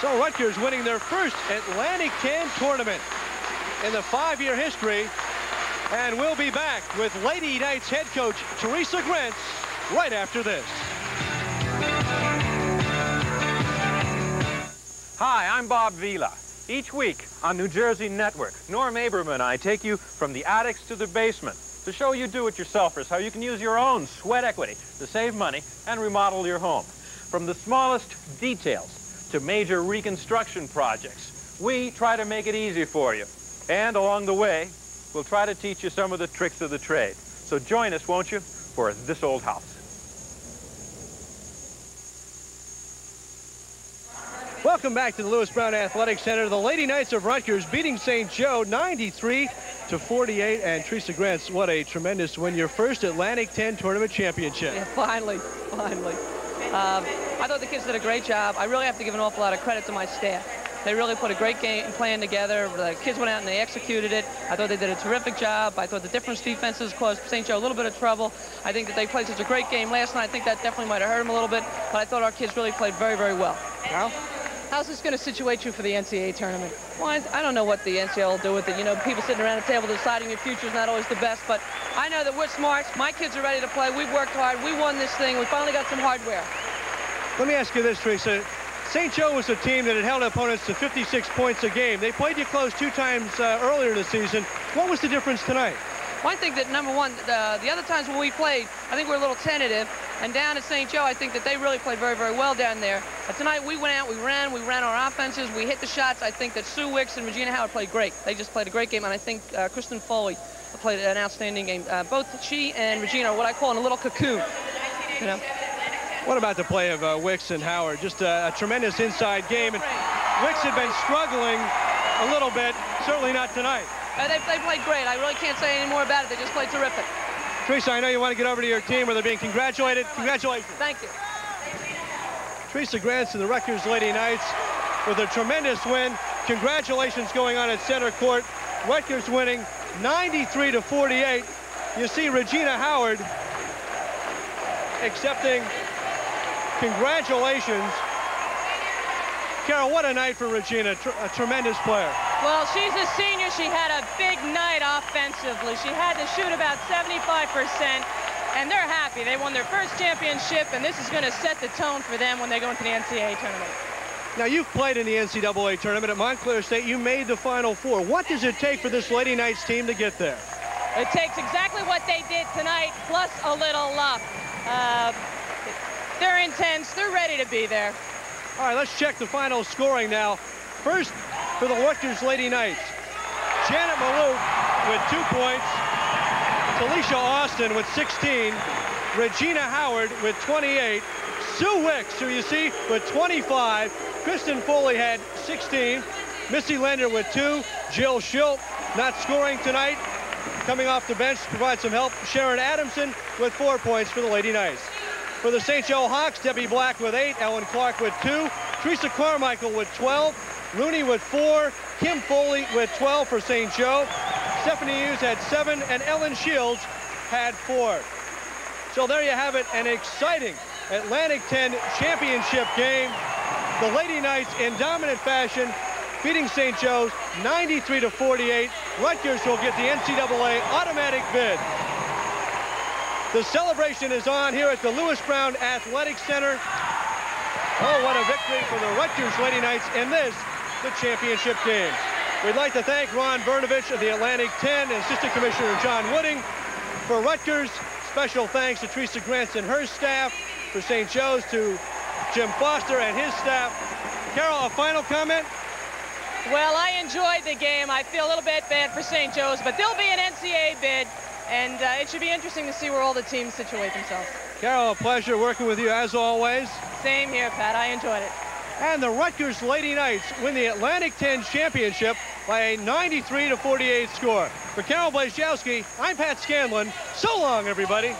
So Rutgers winning their first Atlantic 10 tournament in the 5-year history, and we'll be back with Lady Knights head coach Teresa Grentz right after this. Hi, I'm Bob Vila. Each week on New Jersey Network, Norm Aberman and I take you from the attics to the basement to show you do-it-yourselfers how you can use your own sweat equity to save money and remodel your home. From the smallest details to major reconstruction projects, we try to make it easy for you. And along the way, we'll try to teach you some of the tricks of the trade. So join us, won't you, for This Old House. Welcome back to the Lewis Brown Athletic Center. The Lady Knights of Rutgers beating St. Joe 93-48. And Teresa Grants, what a tremendous win. Your first Atlantic 10 tournament championship. Yeah, finally. I thought the kids did a great job. I really have to give an awful lot of credit to my staff. They really put a great game plan together. The kids went out and they executed it. I thought they did a terrific job. I thought the difference defenses caused St. Joe a little bit of trouble. I think that they played such a great game last night. I think that definitely might have hurt them a little bit, but I thought our kids really played very, very well. Well, how's this going to situate you for the NCAA tournament? Well, I don't know what the NCAA will do with it. You know, people sitting around the table deciding your future is not always the best, but I know that we're smart. My kids are ready to play. We've worked hard. We won this thing. We finally got some hardware. Let me ask you this, Teresa. St. Joe was a team that had held opponents to 56 points a game. They played you close 2 times earlier this season. What was the difference tonight? Well, I think that, number one, the other times when we played, I think we were a little tentative. And down at St. Joe, I think that they really played very, very well down there. Tonight, we went out, we ran our offenses, we hit the shots. I think that Sue Wicks and Regina Howard played great. They just played a great game, and I think Kristen Foley played an outstanding game. Both she and Regina are what I call in a little cocoon, you know. What about the play of Wicks and Howard? Just a tremendous inside game. And Wicks had been struggling a little bit, certainly not tonight. They played great. I really can't say any more about it. They just played terrific. Teresa, I know you want to get over to your team where they're being congratulated. Congratulations. Thank you. Teresa Grants and the Rutgers Lady Knights with a tremendous win. Congratulations going on at center court. Rutgers winning 93-48. You see Regina Howard accepting congratulations. Carol, what a night for Regina, a tremendous player. Well, she's a senior. She had a big night offensively. She had to shoot about 75%, and they're happy. They won their first championship, and this is going to set the tone for them when they go into the NCAA tournament. Now, you've played in the NCAA tournament at Montclair State. You made the Final Four. What does it take for this Lady Knights team to get there? It takes exactly what they did tonight, plus a little luck. They're intense. They're ready to be there. All right, let's check the final scoring now. First, for the Rutgers Lady Knights, Janet Maluk with 2 points, Talisha Austin with 16, Regina Howard with 28, Sue Wicks, who you see, with 25, Kristen Foley had 16, Missy Lender with 2, Jill Schilt not scoring tonight, coming off the bench to provide some help, Sharon Adamson with 4 points for the Lady Knights. For the St. Joe Hawks, Debbie Black with 8, Ellen Clark with 2, Teresa Carmichael with 12, Rooney with 4, Kim Foley with 12 for St. Joe, Stephanie Hughes had 7, and Ellen Shields had 4. So there you have it, an exciting Atlantic 10 championship game. The Lady Knights in dominant fashion, beating St. Joe's 93-48. Rutgers will get the NCAA automatic bid. The celebration is on here at the Lewis Brown Athletic Center. Oh, what a victory for the Rutgers Lady Knights in this, the championship game. We'd like to thank Ron Bernovich of the Atlantic 10 and Assistant Commissioner John Wooding. For Rutgers, special thanks to Teresa Grants and her staff. For St. Joe's, to Jim Foster and his staff. Carol, a final comment? Well, I enjoyed the game. I feel a little bit bad for St. Joe's, but there'll be an NCAA bid. And it should be interesting to see where all the teams situate themselves. Carol, a pleasure working with you as always. Same here, Pat. I enjoyed it. And the Rutgers Lady Knights win the Atlantic 10 championship by a 93-48 score. For Carol Blazkowski, I'm Pat Scanlon. So long, everybody.